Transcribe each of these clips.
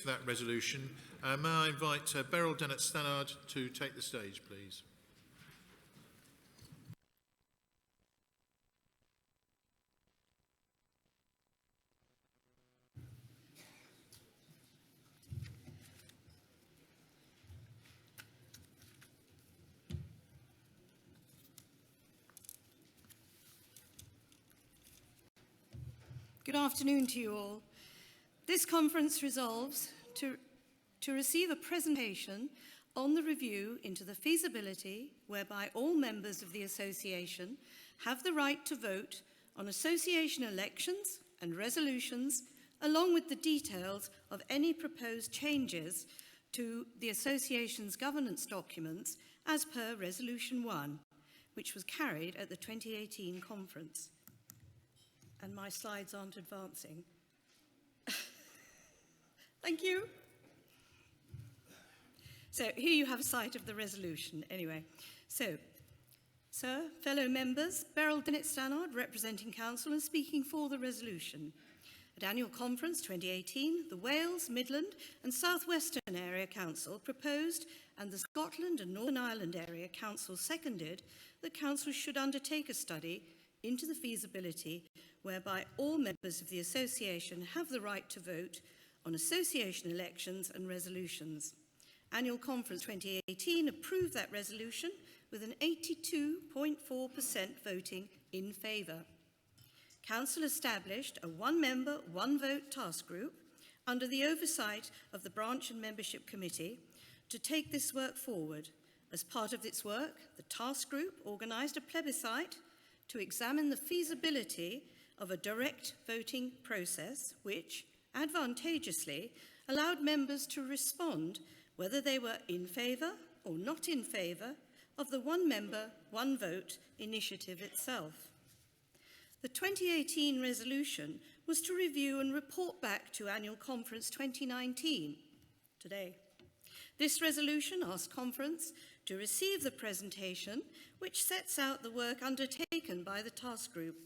for that resolution. May I invite Beryl Dennett-Stannard to take the stage, please. Good afternoon to you all. This conference resolves to receive a presentation on the review into the feasibility whereby all members of the association have the right to vote on association elections and resolutions, along with the details of any proposed changes to the association's governance documents as per Resolution 1, which was carried at the 2018 conference. And my slides aren't advancing. Thank you. So here you have a sight of the resolution anyway. So, sir, fellow members, Beryl Dennett-Stannard representing Council and speaking for the resolution. At Annual Conference 2018, the Wales, Midland and South Western Area Council proposed and the Scotland and Northern Ireland Area Council seconded that Council should undertake a study into the feasibility whereby all members of the association have the right to vote on association elections and resolutions. Annual Conference 2018 approved that resolution with an 82.4% voting in favour. Council established a one-member, one-vote task group under the oversight of the Branch and Membership Committee to take this work forward. As part of its work, the task group organised a plebiscite to examine the feasibility of a direct voting process which, advantageously, allowed members to respond whether they were in favour or not in favour of the one member, one vote initiative itself. The 2018 resolution was to review and report back to Annual Conference 2019, today. This resolution asked Conference to receive the presentation which sets out the work undertaken by the task group,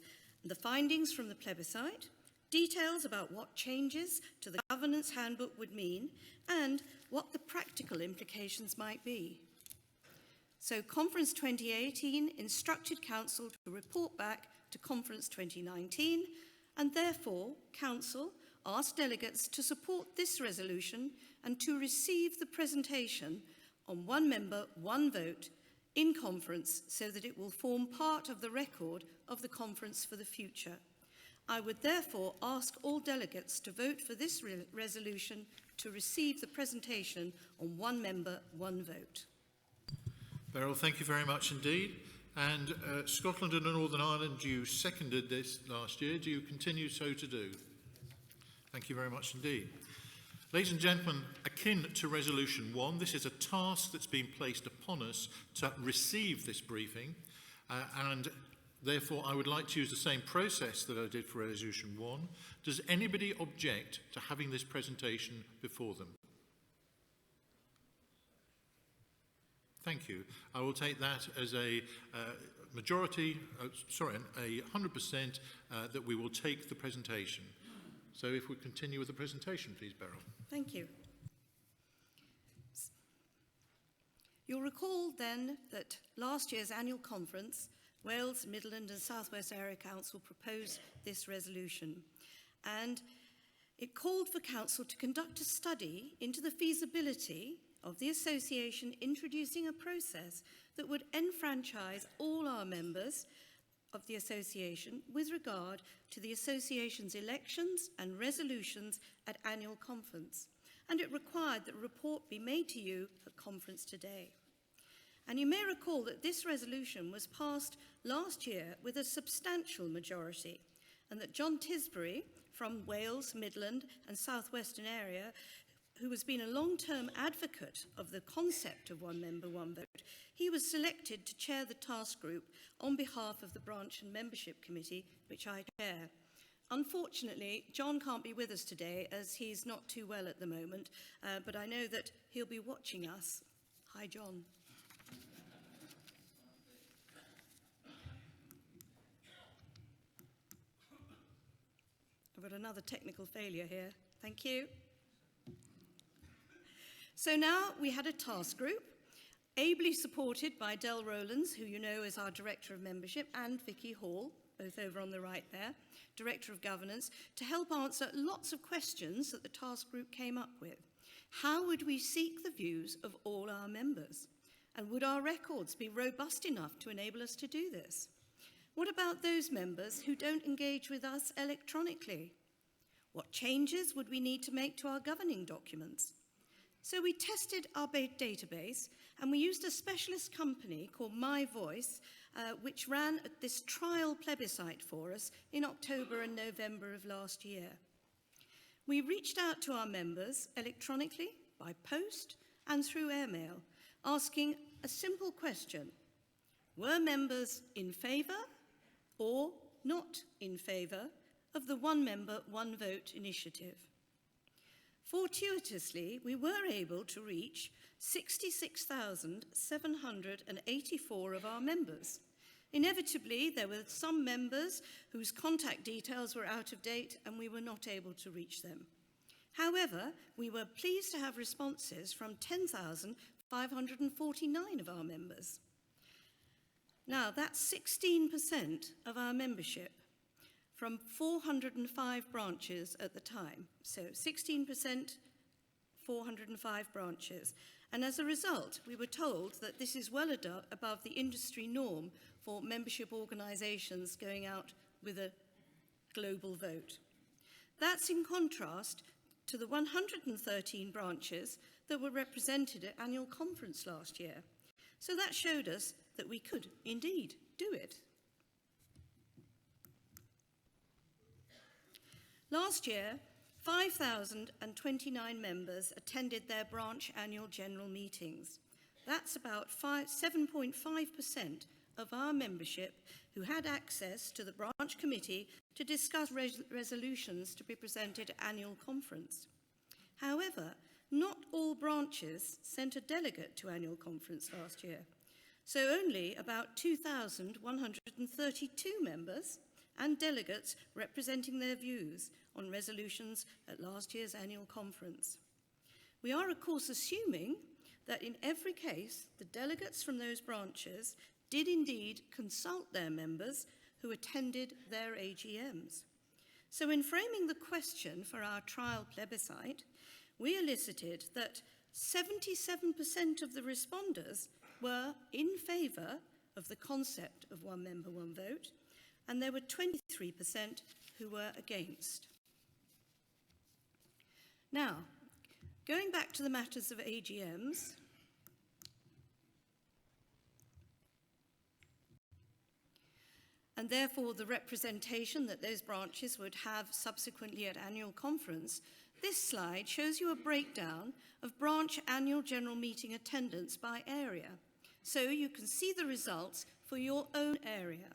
the findings from the plebiscite, details about what changes to the governance handbook would mean, and what the practical implications might be. So Conference 2018 instructed Council to report back to Conference 2019, and therefore Council asked delegates to support this resolution and to receive the presentation on one member, one vote in Conference so that it will form part of the record of the Conference for the future. I would therefore ask all delegates to vote for this resolution to receive the presentation on one member, one vote. Beryl, thank you very much indeed. And Scotland and Northern Ireland, you seconded this last year. Do you continue so to do? Thank you very much indeed. Ladies and gentlemen, akin to Resolution 1, this is a task that's been placed upon us to receive this briefing, and therefore I would like to use the same process that I did for Resolution 1. Does anybody object to having this presentation before them? Thank you. I will take that as a majority, a 100% that we will take the presentation. So if we continue with the presentation, please, Beryl. Thank you. You'll recall then that last year's annual conference, Wales, Midland and South West Area Council proposed this resolution, and it called for Council to conduct a study into the feasibility of the association introducing a process that would enfranchise all our members of the association with regard to the association's elections and resolutions at annual conference, and it required that a report be made to you at conference today. And you may recall that this resolution was passed last year with a substantial majority, and that John Tisbury from Wales, Midland and South Western Area, who has been a long-term advocate of the concept of one member, one vote, he was selected to chair the task group on behalf of the Branch and Membership Committee, which I chair. Unfortunately, John can't be with us today as he's not too well at the moment, but I know that he'll be watching us. Hi, John. I've got another technical failure here. Thank you. So now we had a task group, ably supported by Del Rowlands, who you know is our Director of Membership, and Vicky Hall, both over on the right there, Director of Governance, to help answer lots of questions that the task group came up with. How would we seek the views of all our members? And would our records be robust enough to enable us to do this? What about those members who don't engage with us electronically? What changes would we need to make to our governing documents? So we tested our database, and we used a specialist company called My Voice, which ran this trial plebiscite for us in October and November of last year. We reached out to our members electronically, by post, and through airmail, asking a simple question: were members in favour or not in favour of the one member, one vote initiative? Fortuitously, we were able to reach 66,784 of our members. Inevitably, there were some members whose contact details were out of date and we were not able to reach them. However, we were pleased to have responses from 10,549 of our members. Now, that's 16% of our membership from 405 branches at the time. So 16%, 405 branches. And as a result, we were told that this is well above the industry norm for membership organisations going out with a global vote. That's in contrast to the 113 branches that were represented at annual conference last year. So that showed us that we could indeed do it. Last year, 5,029 members attended their branch annual general meetings. That's about 7.5% of our membership who had access to the branch committee to discuss resolutions to be presented at annual conference. However, not all branches sent a delegate to annual conference last year. So only about 2,132 members and delegates representing their views on resolutions at last year's annual conference. We are, of course, assuming that in every case, the delegates from those branches did indeed consult their members who attended their AGMs. So in framing the question for our trial plebiscite, we elicited that 77% of the responders were in favour of the concept of one member, one vote, and there were 23% who were against. Now, going back to the matters of AGMs, and therefore the representation that those branches would have subsequently at annual conference, this slide shows you a breakdown of branch annual general meeting attendance by area. So you can see the results for your own area.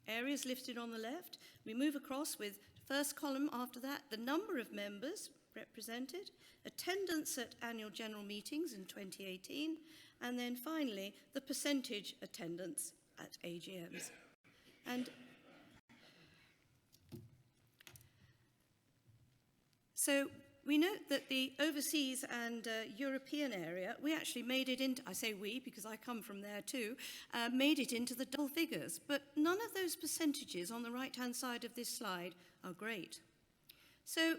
Areas listed on the left. We move across with first column after that, the number of members represented, attendance at annual general meetings in 2018, and then finally the percentage attendance at AGMs. And so we note that the overseas and European area, we actually made it into, I say we because I come from there too, made it into the double figures. But none of those percentages on the right-hand side of this slide are great. So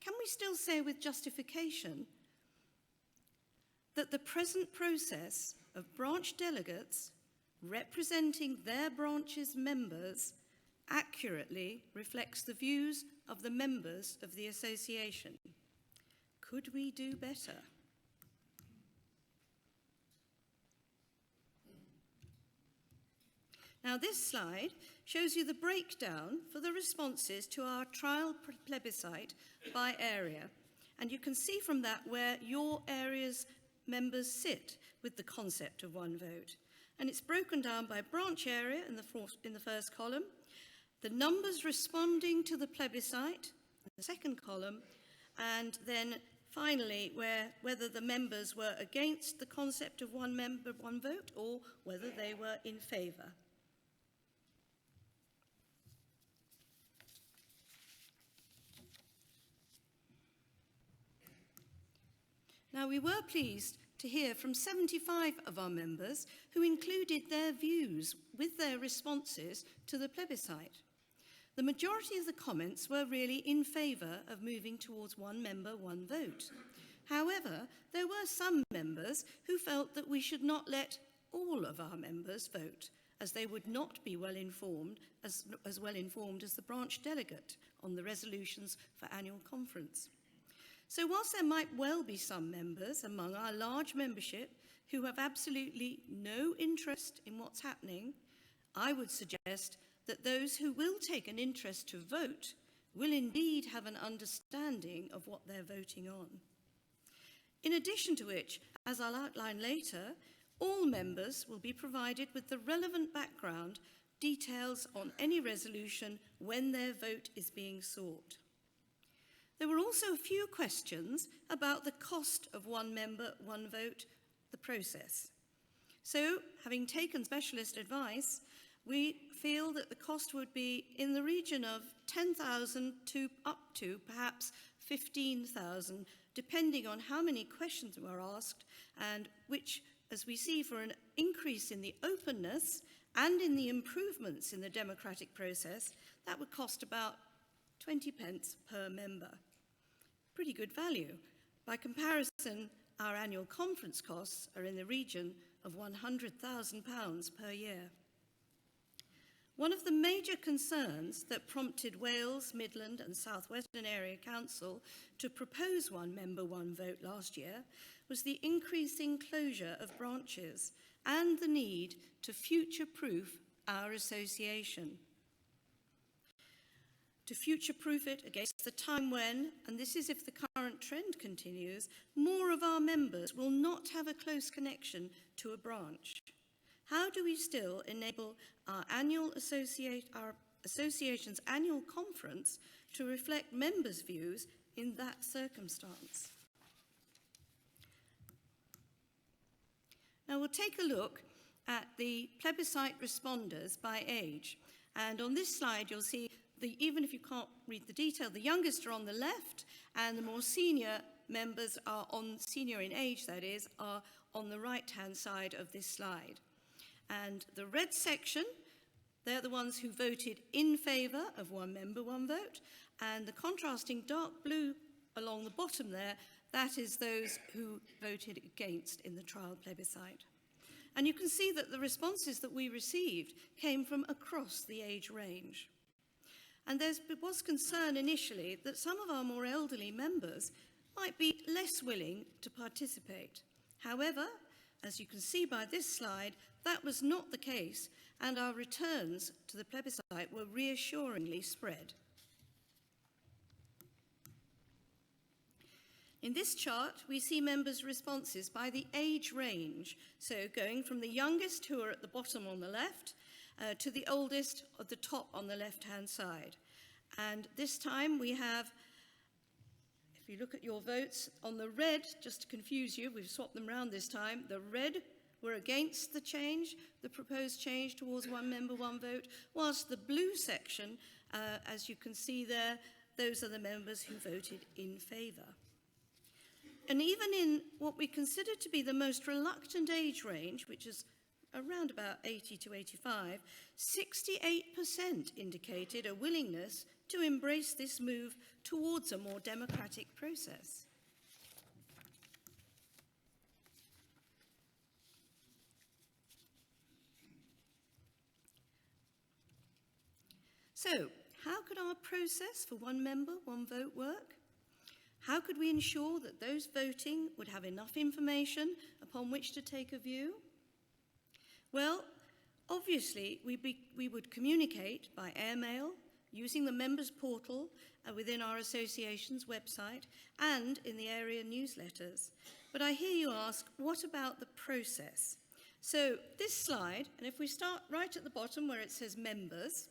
can we still say with justification that the present process of branch delegates representing their branch's members accurately reflects the views of the members of the association? Could we do better? Now this slide shows you the breakdown for the responses to our trial plebiscite by area. And you can see from that where your area's members sit with the concept of one vote. And it's broken down by branch area in the first column, the numbers responding to the plebiscite in the second column, and then finally whether the members were against the concept of one member, one vote, or whether they were in favour. Now, we were pleased to hear from 75 of our members who included their views with their responses to the plebiscite. The majority of the comments were really in favour of moving towards one member, one vote. However, there were some members who felt that we should not let all of our members vote, as they would not be well informed, as well informed as the branch delegate on the resolutions for annual conference. So whilst there might well be some members among our large membership who have absolutely no interest in what's happening, I would suggest that those who will take an interest to vote will indeed have an understanding of what they're voting on. In addition to which, as I'll outline later, all members will be provided with the relevant background details on any resolution when their vote is being sought. There were also a few questions about the cost of one member, one vote, the process. So, having taken specialist advice, we feel that the cost would be in the region of 10,000 to up to perhaps 15,000, depending on how many questions were asked and which, as we see, for an increase in the openness and in the improvements in the democratic process, that would cost about 20 pence per member. Pretty good value. By comparison, our annual conference costs are in the region of £100,000 per year. One of the major concerns that prompted Wales, Midland and South Western Area Council to propose one member, one vote last year was the increasing closure of branches and the need to future-proof our association. To future-proof it against the time when, and this is if the current trend continues, more of our members will not have a close connection to a branch. How do we still enable our association's annual conference to reflect members' views in that circumstance? Now we'll take a look at the plebiscite responders by age. And on this slide you'll see, even if you can't read the detail, the youngest are on the left and the more senior members are senior in age that is, are on the right-hand side of this slide. And the red section, they're the ones who voted in favour of one member, one vote. And the contrasting dark blue along the bottom there, that is those who voted against in the trial plebiscite. And you can see that the responses that we received came from across the age range. And there was concern initially that some of our more elderly members might be less willing to participate. However, as you can see by this slide, that was not the case, and our returns to the plebiscite were reassuringly spread. In this chart, we see members' responses by the age range, so going from the youngest, who are at the bottom on the left, to the oldest at the top on the left-hand side. And this time we have, if you look at your votes, on the red, just to confuse you, we've swapped them around this time, the red were against the change, the proposed change towards one member, one vote, whilst the blue section, as you can see there, those are the members who voted in favour. And even in what we consider to be the most reluctant age range, which is around about 80 to 85, 68% indicated a willingness to embrace this move towards a more democratic process. So, how could our process for one member, one vote work? How could we ensure that those voting would have enough information upon which to take a view? Well, obviously, we would communicate by airmail, using the members' portal within our association's website, and in the area newsletters. But I hear you ask, what about the process? So this slide, and if we start right at the bottom where it says members,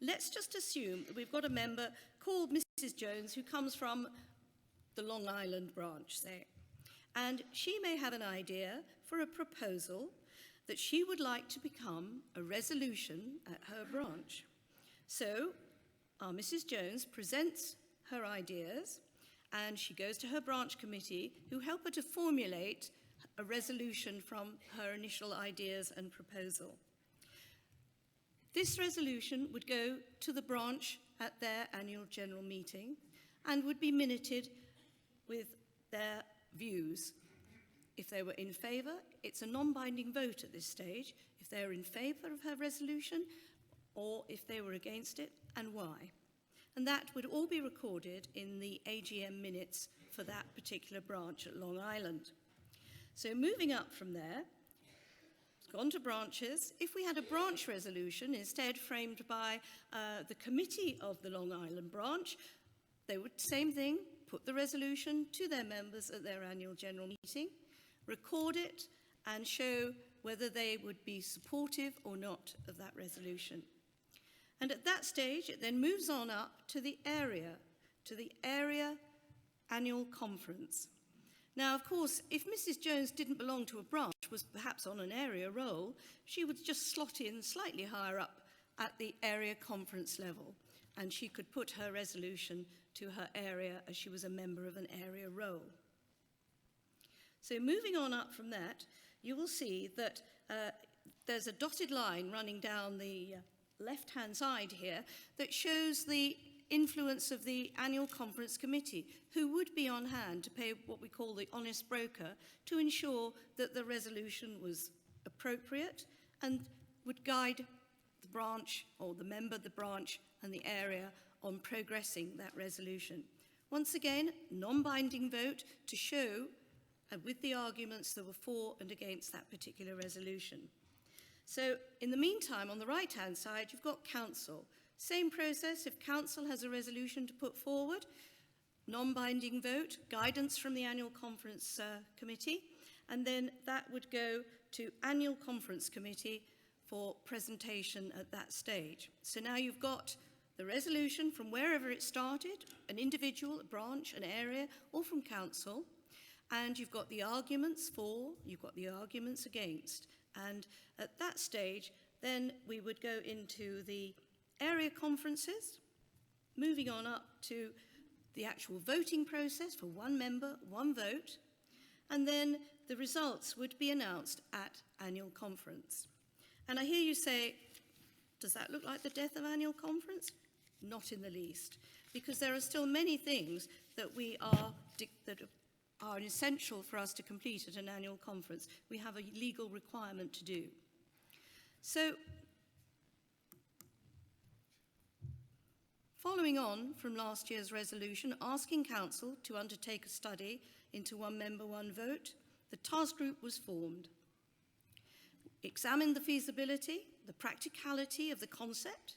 let's just assume that we've got a member called Mrs. Jones who comes from the Long Island branch, say. And she may have an idea for a proposal that she would like to become a resolution at her branch. So, our Mrs. Jones presents her ideas, and she goes to her branch committee, who help her to formulate a resolution from her initial ideas and proposal. This resolution would go to the branch at their annual general meeting and would be minuted with their views. If they were in favour, it's a non-binding vote at this stage, if they're in favour of her resolution, or if they were against it, and why. And that would all be recorded in the AGM minutes for that particular branch at Long Island. So moving up from there, it's gone to branches. If we had a branch resolution instead framed by the committee of the Long Island branch, they would, same thing, put the resolution to their members at their annual general meeting, record it, and show whether they would be supportive or not of that resolution. And at that stage, it then moves on up to the area annual conference. Now, of course, if Mrs. Jones didn't belong to a branch, was perhaps on an area role, she would just slot in slightly higher up at the area conference level, and she could put her resolution to her area as she was a member of an area role. So moving on up from that, you will see that there's a dotted line running down the left-hand side here that shows the influence of the annual conference committee, who would be on hand to pay what we call the honest broker to ensure that the resolution was appropriate and would guide the branch or the member of the branch and the area on progressing that resolution. Once again, non-binding vote to show with the arguments that were for and against that particular resolution. So in the meantime, on the right-hand side, you've got council. Same process. If council has a resolution to put forward, non-binding vote, guidance from the annual conference committee, and then that would go to annual conference committee for presentation at that stage. So now you've got the resolution from wherever it started, an individual, a branch, an area, or from council, and you've got the arguments for, you've got the arguments against. And at that stage, then we would go into the area conferences, moving on up to the actual voting process for one member, one vote, and then the results would be announced at annual conference. And I hear you say, does that look like the death of annual conference? Not in the least, because there are still many things that that are essential for us to complete at an annual conference. We have a legal requirement to do. So, following on from last year's resolution asking Council to undertake a study into one member, one vote, the task group was formed. Examined the feasibility, the practicality of the concept,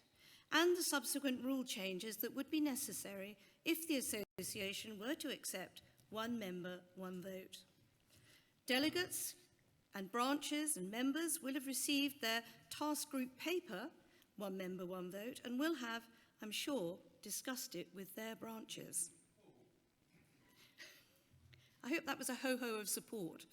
and the subsequent rule changes that would be necessary if the association were to accept one member, one vote. Delegates and branches and members will have received their task group paper, one member, one vote, and will have, I'm sure, discussed it with their branches. I hope that was a ho-ho of support.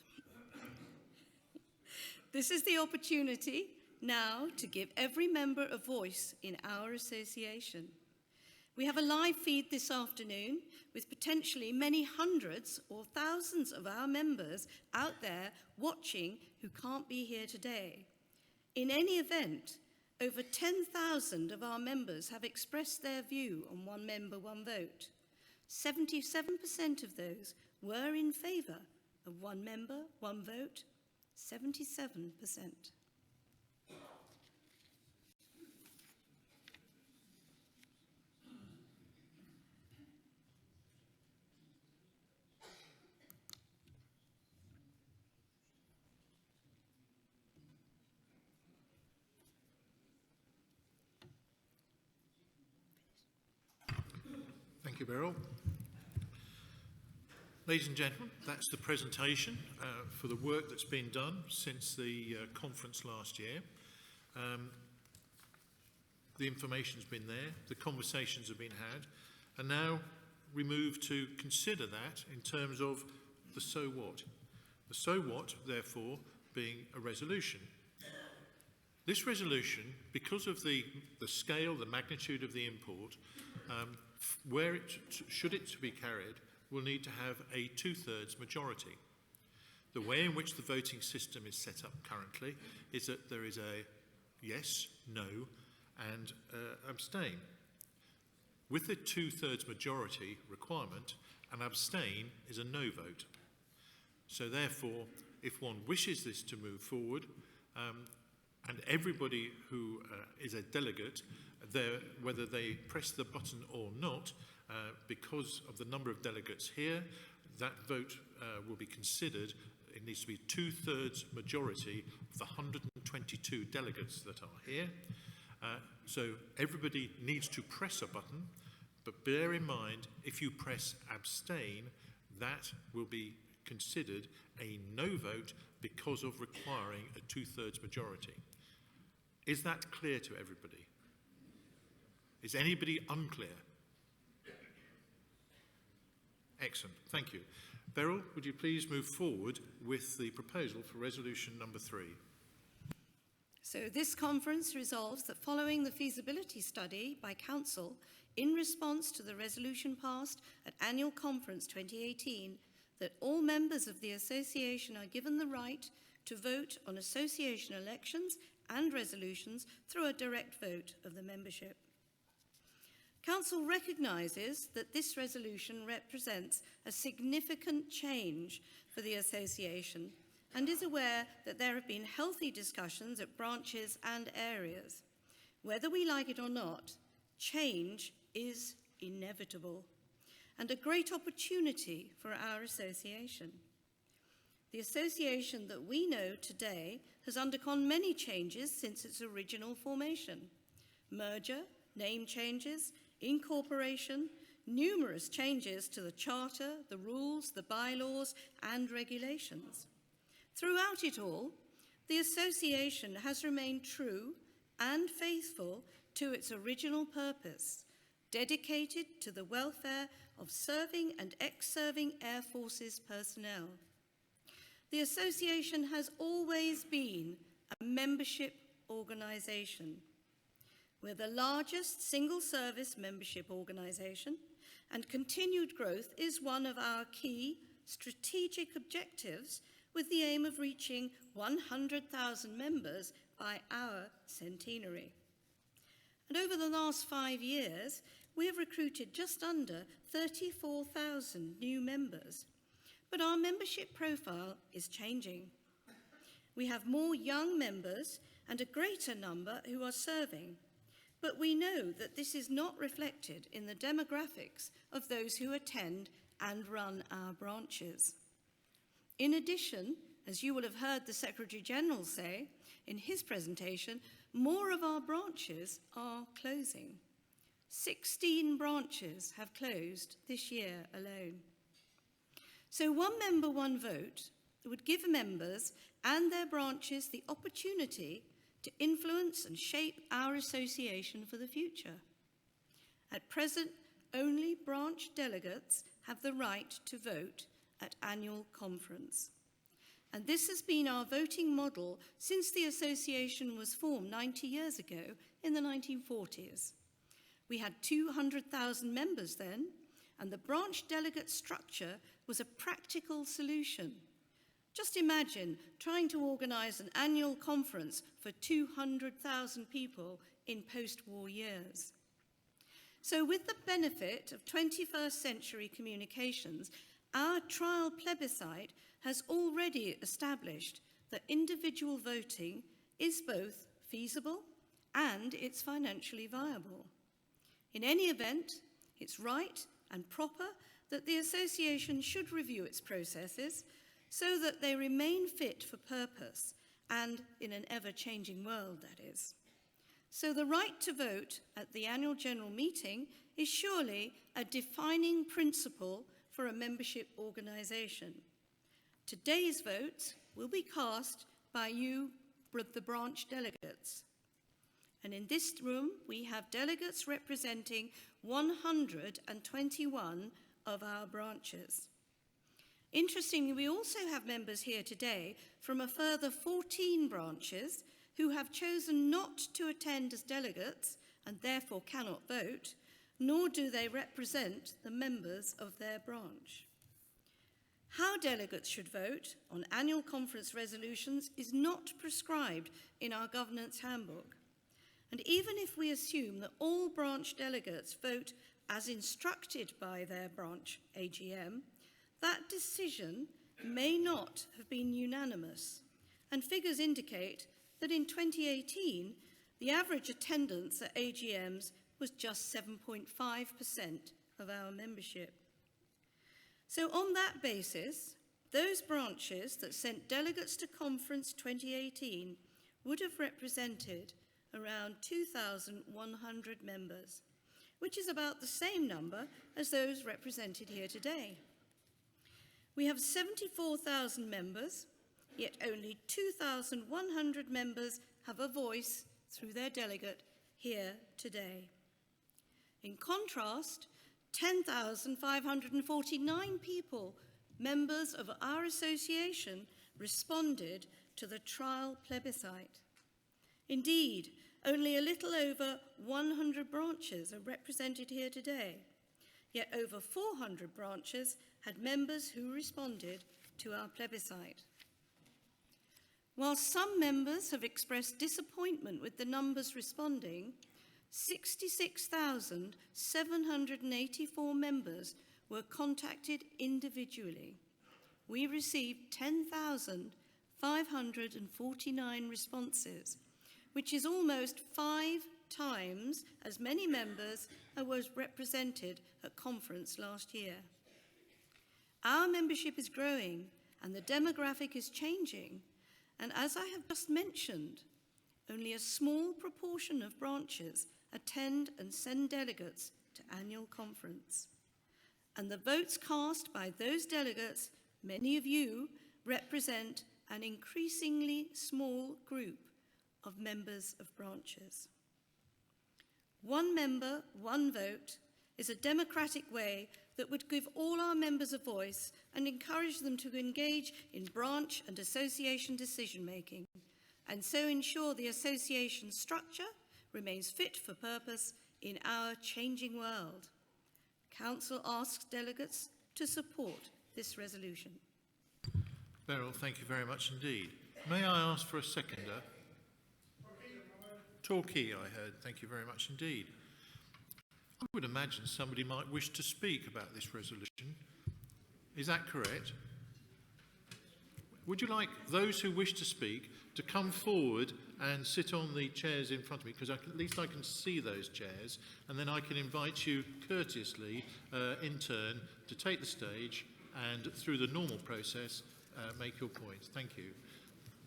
This is the opportunity now to give every member a voice in our association. We have a live feed this afternoon with potentially many hundreds or thousands of our members out there watching who can't be here today. In any event, over 10,000 of our members have expressed their view on one member, one vote. 77% of those were in favour of one member, one vote. 77%. Thank you, Beryl. Ladies and gentlemen, that's the presentation for the work that's been done since the conference last year. The information's been there, the conversations have been had, and now we move to consider that in terms of the so what. The so what, therefore, being a resolution. This resolution, because of the scale, the magnitude of the import, should it to be carried, will need to have a 2/3 majority. The way in which the voting system is set up currently is that there is a yes, no, and abstain. With the 2/3 majority requirement, an abstain is a no vote. So therefore, if one wishes this to move forward, and everybody who is a delegate, whether they press the button or not, because of the number of delegates here, that vote will be considered. It needs to be 2/3 majority of the 122 delegates that are here. So everybody needs to press a button, but bear in mind, if you press abstain, that will be considered a no vote because of requiring a 2/3 majority. Is that clear to everybody? Is anybody unclear? Excellent, thank you. Beryl, would you please move forward with the proposal for resolution number 3? So this conference resolves that following the feasibility study by Council in response to the resolution passed at Annual Conference 2018, that all members of the Association are given the right to vote on association elections and resolutions through a direct vote of the membership. Council recognises that this resolution represents a significant change for the Association and is aware that there have been healthy discussions at branches and areas. Whether we like it or not, change is inevitable and a great opportunity for our association. The association that we know today has undergone many changes since its original formation: merger, name changes, incorporation, numerous changes to the charter, the rules, the bylaws, and regulations. Throughout it all, the association has remained true and faithful to its original purpose, dedicated to the welfare of serving and ex-serving Air Forces personnel. The association has always been a membership organisation. We're the largest single-service membership organisation, and continued growth is one of our key strategic objectives, with the aim of reaching 100,000 members by our centenary. And over the last 5 years, we have recruited just under 34,000 new members. But our membership profile is changing. We have more young members and a greater number who are serving. But we know that this is not reflected in the demographics of those who attend and run our branches. In addition, as you will have heard the Secretary-General say in his presentation, more of our branches are closing. 16 branches have closed this year alone. So one member, one vote would give members and their branches the opportunity to influence and shape our association for the future. At present, only branch delegates have the right to vote at annual conference. And this has been our voting model since the association was formed 90 years ago in the 1940s. We had 200,000 members then, and the branch delegate structure was a practical solution. Just imagine trying to organise an annual conference for 200,000 people in post-war years. So with the benefit of 21st century communications, our trial plebiscite has already established that individual voting is both feasible and it's financially viable. In any event, it's right and proper that the association should review its processes so that they remain fit for purpose and in an ever-changing world, that is. So the right to vote at the annual general meeting is surely a defining principle for a membership organisation. Today's votes will be cast by you, the branch delegates. And in this room, we have delegates representing 121 of our branches. Interestingly, we also have members here today from a further 14 branches who have chosen not to attend as delegates and therefore cannot vote, nor do they represent the members of their branch. How delegates should vote on annual conference resolutions is not prescribed in our governance handbook. And even if we assume that all branch delegates vote as instructed by their branch AGM, that decision may not have been unanimous. And figures indicate that in 2018, the average attendance at AGMs was just 7.5% of our membership. So on that basis, those branches that sent delegates to conference 2018 would have represented around 2,100 members, which is about the same number as those represented here today. We have 74,000 members, yet only 2,100 members have a voice through their delegate here today. In contrast, 10,549 people, members of our association, responded to the trial plebiscite. Indeed, only a little over 100 branches are represented here today, yet over 400 branches had members who responded to our plebiscite. While some members have expressed disappointment with the numbers responding, 66,784 members were contacted individually. We received 10,549 responses, which is almost 5 times as many members as was represented at conference last year. Our membership is growing and the demographic is changing, and as I have just mentioned, only a small proportion of branches attend and send delegates to annual conference. And the votes cast by those delegates, many of you, represent an increasingly small group of members of branches. One member, one vote is a democratic way that would give all our members a voice and encourage them to engage in branch and association decision-making, and so ensure the association structure remains fit for purpose in our changing world. Council asks delegates to support this resolution. Beryl, thank you very much indeed. May I ask for a seconder? Torquay, I heard. Thank you very much indeed. I would imagine somebody might wish to speak about this resolution. Is that correct? Would you like those who wish to speak to come forward and sit on the chairs in front of me, because at least I can see those chairs, and then I can invite you courteously in turn to take the stage and through the normal process make your points. Thank you.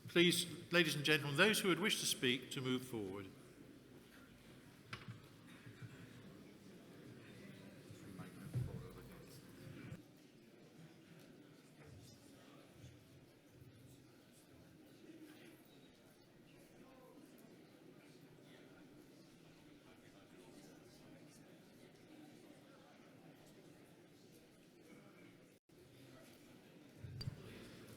Please, ladies and gentlemen, those who would wish to speak, to move forward.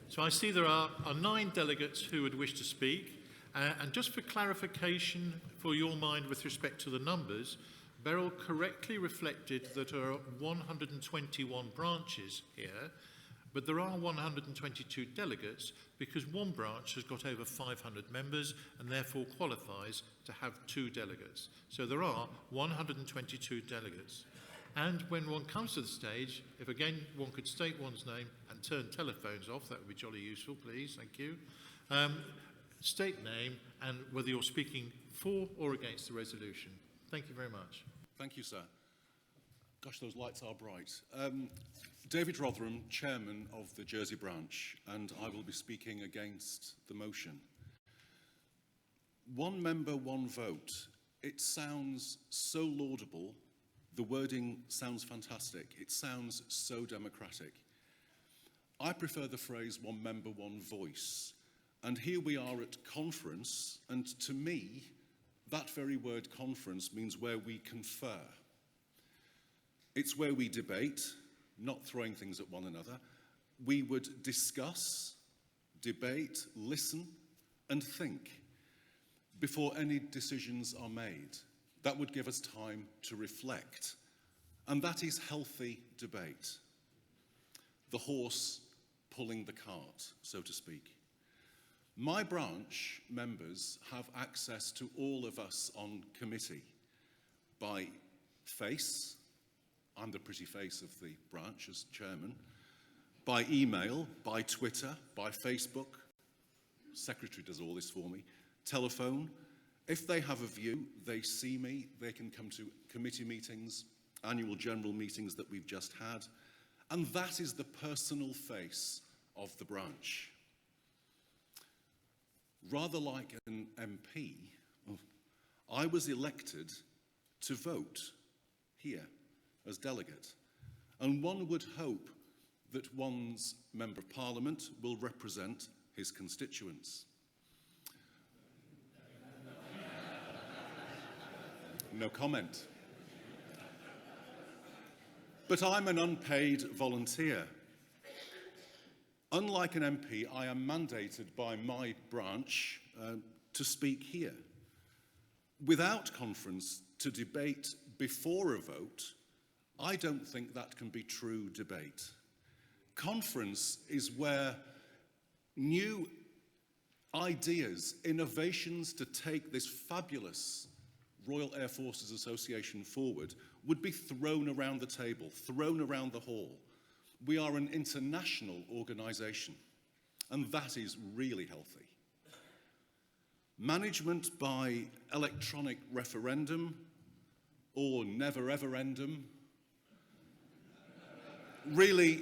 So I see there are 9 delegates who would wish to speak. And just for clarification for your mind with respect to the numbers, Beryl correctly reflected that there are 121 branches here, but there are 122 delegates because one branch has got over 500 members and therefore qualifies to have 2 delegates. So there are 122 delegates. And when one comes to the stage, if again one could state one's name and turn telephones off, that would be jolly useful, please, thank you. State name and whether you're speaking for or against the resolution. Thank you very much. Thank you, sir. Gosh, those lights are bright. David Rotherham, Chairman of the Jersey branch, and I will be speaking against the motion. One member, one vote. It sounds so laudable. The wording sounds fantastic. It sounds so democratic. I prefer the phrase one member, one voice. And here we are at conference, and to me, that very word conference means where we confer. It's where we debate, not throwing things at one another. We would discuss, debate, listen, and think before any decisions are made. That would give us time to reflect and that is healthy debate. The horse pulling the cart, so to speak. My branch members have access to all of us on committee by face. I'm the pretty face of the branch as chairman. By email, by Twitter, by Facebook. Secretary does all this for me. Telephone. If they have a view, they see me. They can come to committee meetings, annual general meetings that we've just had. And that is the personal face of the branch. Rather like an MP, I was elected to vote here as delegate. And one would hope that one's Member of Parliament will represent his constituents. No comment. But I'm an unpaid volunteer. Unlike an MP, I am mandated by my branch to speak here. Without conference, to debate before a vote, I don't think that can be true debate. Conference is where new ideas, innovations to take this fabulous Royal Air Forces Association forward would be thrown around the table, thrown around the hall. We are an international organisation, and that is really healthy. Management by electronic referendum or never-ever-endum really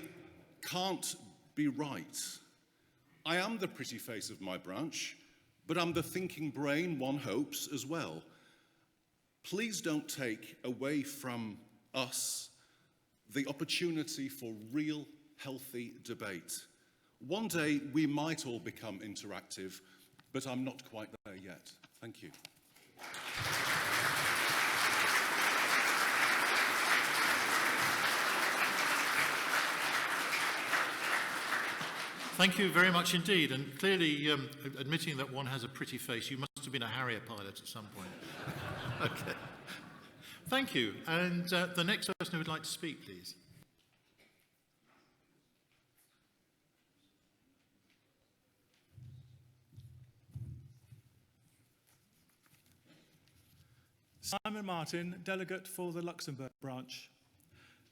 can't be right. I am the pretty face of my branch, but I'm the thinking brain one hopes as well. Please don't take away from us the opportunity for real, healthy debate. One day we might all become interactive, but I'm not quite there yet. Thank you. Thank you very much indeed. And clearly, admitting that one has a pretty face, you must have been a Harrier pilot at some point. Okay. Thank you. And the next person who would like to speak, please. Simon Martin, delegate for the Luxembourg branch.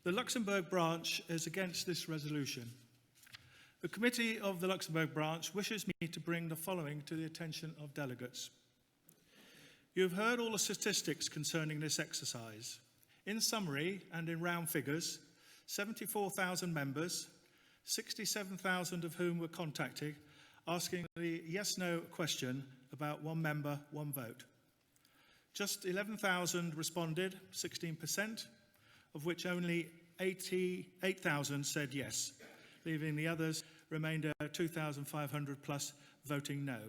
The Luxembourg branch is against this resolution. The committee of the Luxembourg branch wishes me to bring the following to the attention of delegates. You have heard all the statistics concerning this exercise. In summary and in round figures, 74,000 members, 67,000 of whom were contacted, asking the yes-no question about one member, one vote. Just 11,000 responded, 16%, of which only 88,000 said yes, leaving the others remainder 2,500 plus voting no.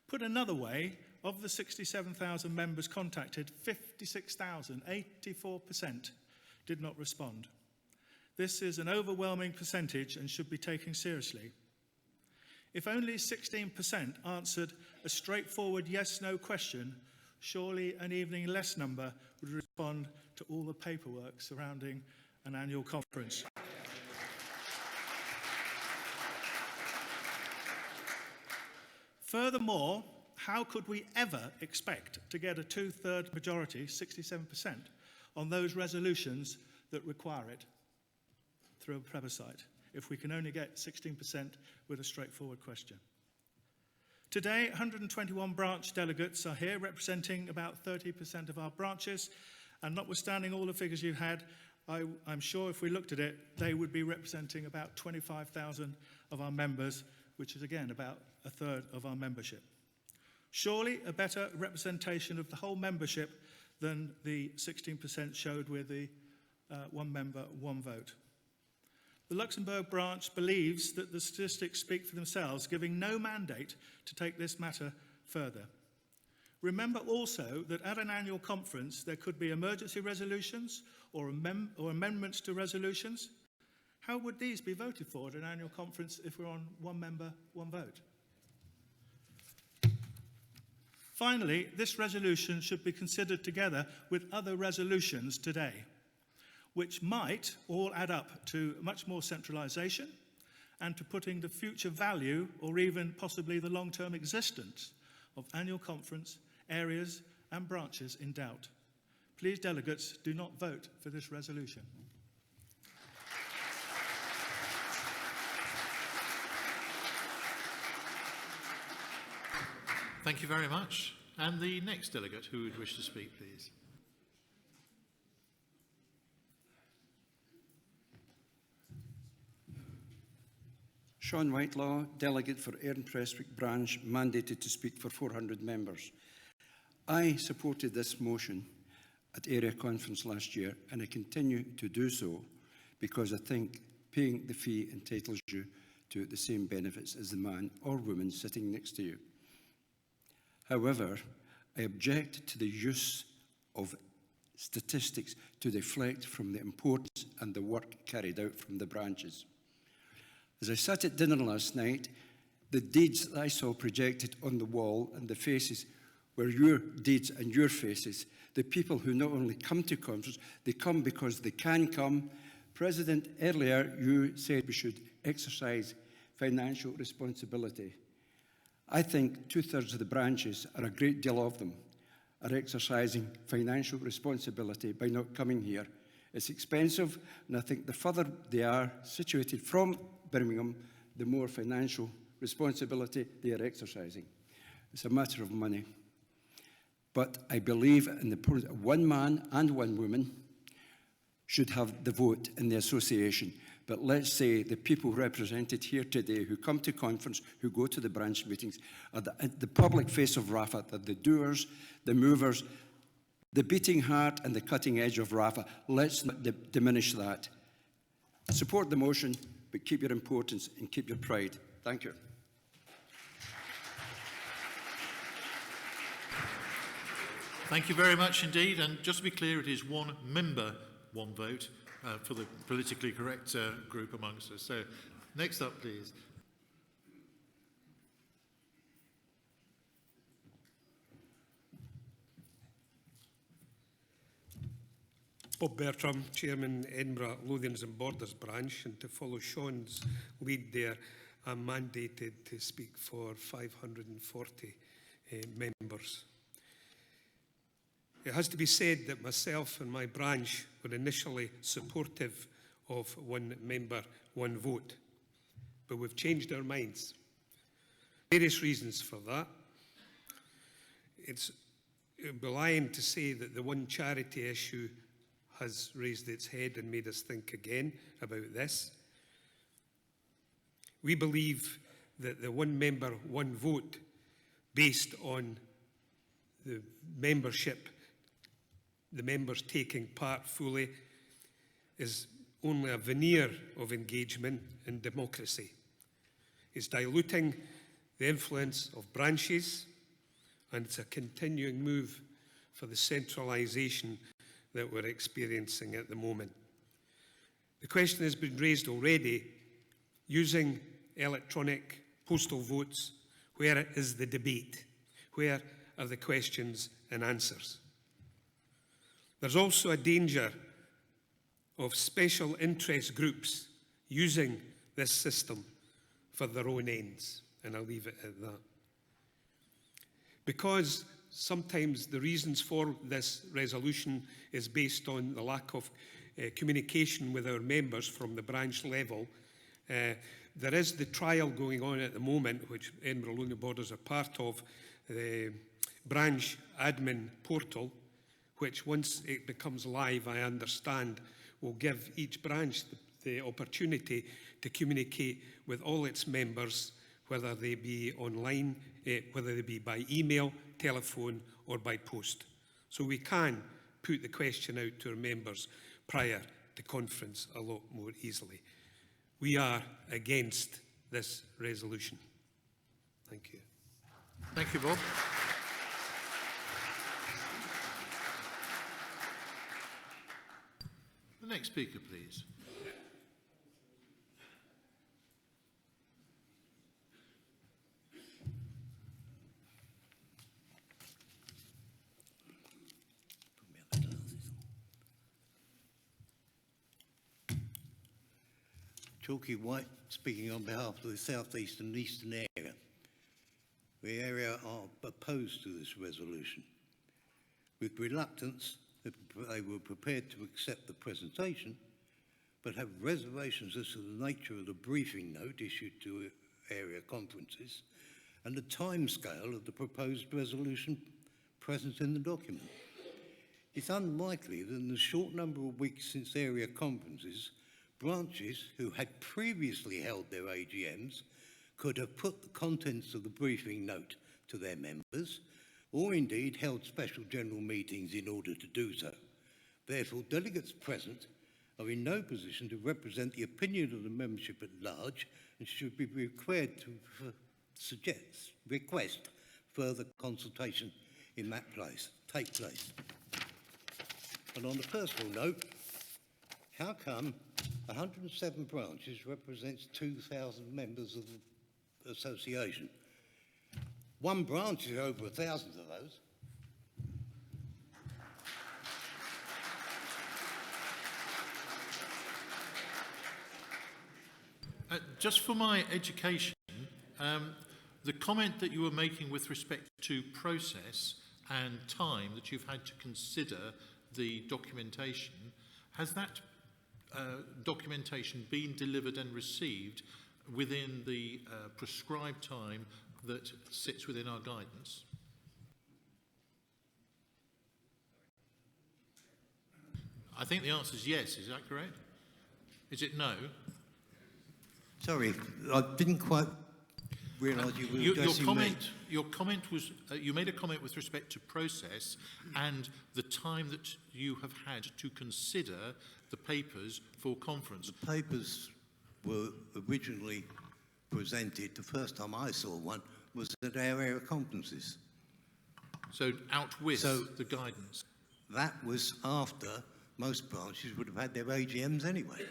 Put another way, of the 67,000 members contacted, 56,000, 84%, did not respond. This is an overwhelming percentage and should be taken seriously. If only 16% answered a straightforward yes-no question, surely an even less number would respond to all the paperwork surrounding an annual conference. Furthermore, how could we ever expect to get a two-thirds majority, 67%, on those resolutions that require it through a plebiscite, if we can only get 16% with a straightforward question? Today, 121 branch delegates are here representing about 30% of our branches, and notwithstanding all the figures you had, I'm sure if we looked at it, they would be representing about 25,000 of our members, which is again about a third of our membership. Surely a better representation of the whole membership than the 16% showed with the one member, one vote. The Luxembourg branch believes that the statistics speak for themselves, giving no mandate to take this matter further. Remember also that at an annual conference there could be emergency resolutions or amendments to resolutions. How would these be voted for at an annual conference if we're on one member, one vote? Finally, this resolution should be considered together with other resolutions today. which might all add up to much more centralisation and to putting the future value or even possibly the long-term existence of annual conference areas and branches in doubt. Please, delegates, do not vote for this resolution. Thank you very much. And the next delegate who would wish to speak, please. Sean Whitelaw, delegate for Erne Prestwick branch, mandated to speak for 400 members. I supported this motion at area conference last year, and I continue to do so because I think paying the fee entitles you to the same benefits as the man or woman sitting next to you. However, I object to the use of statistics to deflect from the importance and the work carried out from the branches. As I sat at dinner last night, the deeds that I saw projected on the wall and the faces were your deeds and your faces. The people who not only come to conference, they come because they can come. President, earlier you said we should exercise financial responsibility. I think 2/3 of the branches, or a great deal of them, are exercising financial responsibility by not coming here. It's expensive, and I think the further they are situated from Birmingham, the more financial responsibility they are exercising. It's a matter of money. But I believe in the one man and one woman should have the vote in the association. But let's say the people represented here today who come to conference, who go to the branch meetings, are the public face of RAFA, they're the doers, the movers, the beating heart and the cutting edge of RAFA. Let's not diminish that. Support the motion, but keep your importance and keep your pride. Thank you. Thank you very much indeed. And just to be clear, it is one member, one vote for the politically correct group amongst us. So next up, please. Bob Bertram, Chairman, Edinburgh, Lothians and Borders branch, and to follow Sean's lead there, I'm mandated to speak for 540 members. It has to be said that myself and my branch were initially supportive of one member, one vote, but we've changed our minds. Various reasons for that. It would be lying to say that the one charity issue has raised its head and made us think again about this. We believe that the one member, one vote, based on the membership, the members taking part fully, is only a veneer of engagement and democracy. It's diluting the influence of branches, and it's a continuing move for the centralisation that we're experiencing at the moment. The question has been raised already, using electronic postal votes, where is the debate? Where are the questions and answers? There's also a danger of special interest groups using this system for their own ends, and I'll leave it at that. Because sometimes the reasons for this resolution is based on the lack of communication with our members from the branch level. There is the trial going on at the moment, which Edinburgh Lothian Borders are part of, the branch admin portal, which once it becomes live, I understand, will give each branch the opportunity to communicate with all its members, whether they be online, whether they be by email, telephone or by post. So we can put the question out to our members prior to conference a lot more easily. We are against this resolution. Thank you. Thank you, Bob. The next speaker, please. Chalky White, speaking on behalf of the South East and Eastern area. The area are opposed to this resolution. With reluctance, they were prepared to accept the presentation, but have reservations as to the nature of the briefing note issued to area conferences and the timescale of the proposed resolution present in the document. It's unlikely that in the short number of weeks since area conferences, branches who had previously held their AGMs could have put the contents of the briefing note to their members, or indeed held special general meetings in order to do so. Therefore, delegates present are in no position to represent the opinion of the membership at large and should be required to request further consultation in that place, take place. And on a personal note, how come 107 branches represents 2,000 members of the association? One branch is over 1,000 of those. Just for my education, the comment that you were making with respect to process and time that you've had to consider the documentation, has that documentation been delivered and received within the prescribed time that sits within our guidance? I think the answer is yes. Is that correct? Is it no? Sorry, I didn't quite realise you were addressing me. Your comment was, you made a comment with respect to process and the time that you have had to consider the papers for conference. The papers were originally presented, the first time I saw one was at our area conferences. So out with So- the guidance. That was after most branches would have had their AGMs anyway.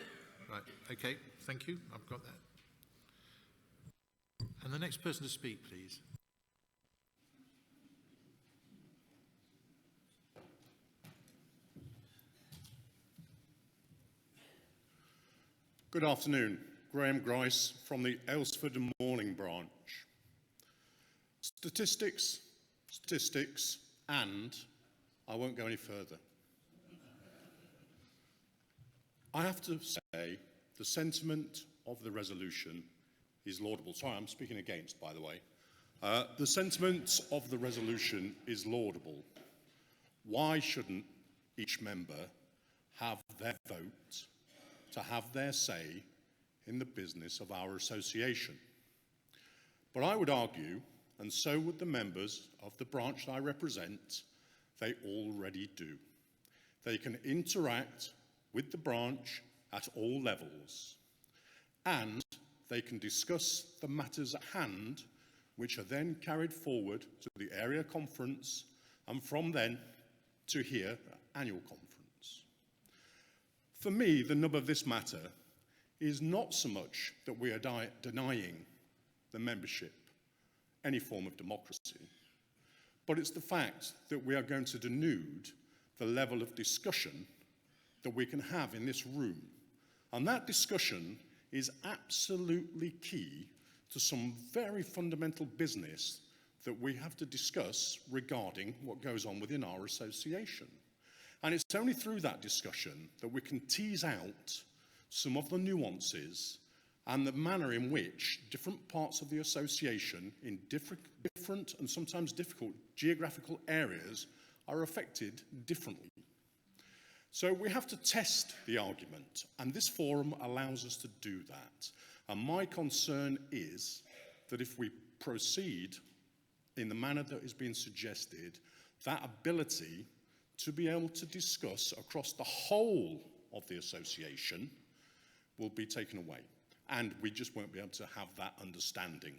Right, okay, thank you, I've got that. And the next person to speak, please. Good afternoon. Graham Grice from the Aylesford and Morning branch. Statistics, and I won't go any further. I have to say the sentiment of the resolution is laudable. Sorry, I'm speaking against, by the way. The sentiment of the resolution is laudable. Why shouldn't each member have their vote to have their say in the business of our association? But I would argue, and so would the members of the branch that I represent, they already do. They can interact with the branch at all levels, and they can discuss the matters at hand, which are then carried forward to the area conference, and from then to here, annual conference. For me, the nub of this matter is not so much that we are denying the membership any form of democracy, but it's the fact that we are going to denude the level of discussion that we can have in this room. And that discussion is absolutely key to some very fundamental business that we have to discuss regarding what goes on within our association. And it's only through that discussion that we can tease out some of the nuances and the manner in which different parts of the association in different and sometimes difficult geographical areas are affected differently. So we have to test the argument, and this forum allows us to do that. And my concern is that if we proceed in the manner that is being suggested, that ability to be able to discuss across the whole of the association will be taken away. And we just won't be able to have that understanding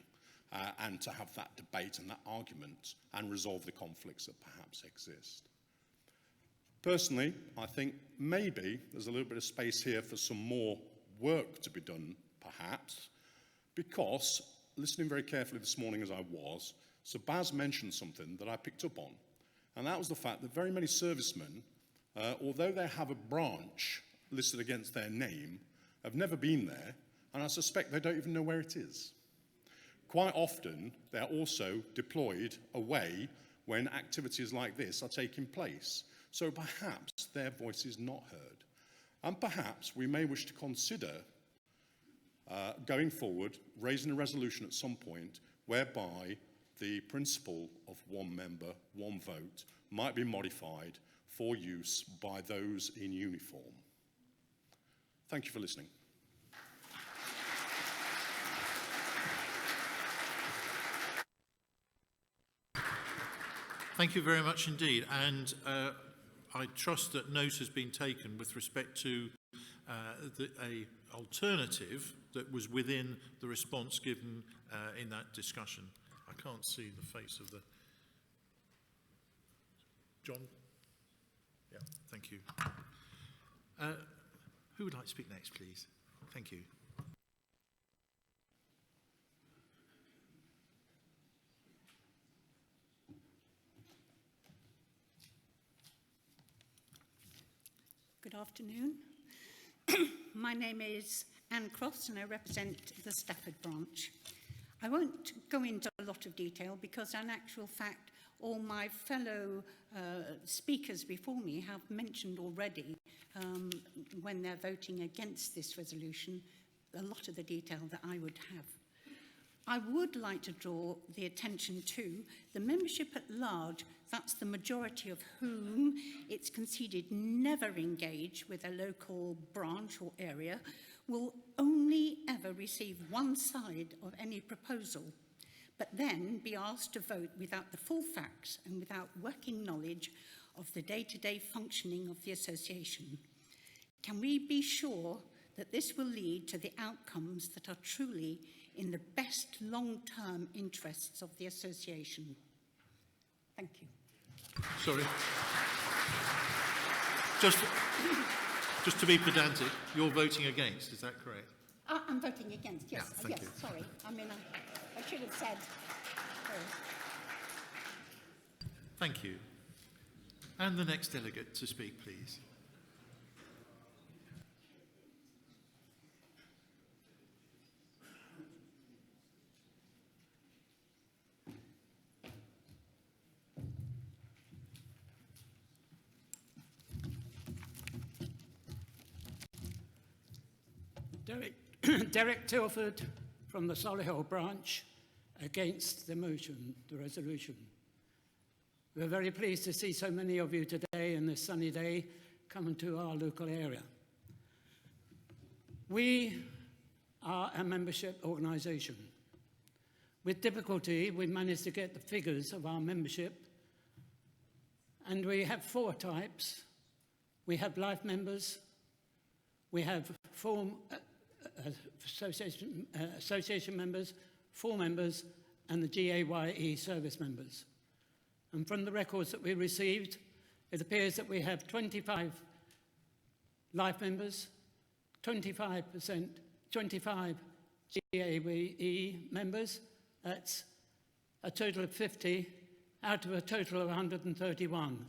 and to have that debate and that argument and resolve the conflicts that perhaps exist. Personally, I think maybe there's a little bit of space here for some more work to be done, perhaps, because, listening very carefully this morning as I was, Sir Baz mentioned something that I picked up on, and that was the fact that very many servicemen, although they have a branch listed against their name, have never been there and I suspect they don't even know where it is. Quite often, they're also deployed away when activities like this are taking place, so perhaps their voice is not heard. And perhaps we may wish to consider going forward, raising a resolution at some point whereby the principle of one member, one vote might be modified for use by those in uniform. Thank you for listening. Thank you very much indeed. And I trust that note has been taken with respect to a alternative that was within the response given in that discussion. I can't see the face of the... John? Yeah, thank you. Who would like to speak next, please? Thank you. Good afternoon. My name is Anne Cross and I represent the Stafford branch. I won't go into a lot of detail because in actual fact all my fellow speakers before me have mentioned already when they're voting against this resolution a lot of the detail that I would have. I would like to draw the attention to the membership at large, that's the majority of whom it's conceded never engage with a local branch or area, will only ever receive one side of any proposal, but then be asked to vote without the full facts and without working knowledge of the day-to-day functioning of the association. Can we be sure that this will lead to the outcomes that are truly in the best long-term interests of the association? Thank you. Sorry. Just to be pedantic, you're voting against, is that correct? I'm voting against, yes. Yeah, thank you. Sorry. I mean, I should have said. Thank you. And the next delegate to speak, please. Derek Tilford from the Solihull branch against the motion, the resolution. We're very pleased to see so many of you today in this sunny day coming to our local area. We are a membership organisation. With difficulty, we managed to get the figures of our membership, and we have 4 types. We have life members, we have association members, full members, and the GAYE service members. And from the records that we received, it appears that we have 25 life members, 25 GAYE members. That's a total of 50 out of a total of 131,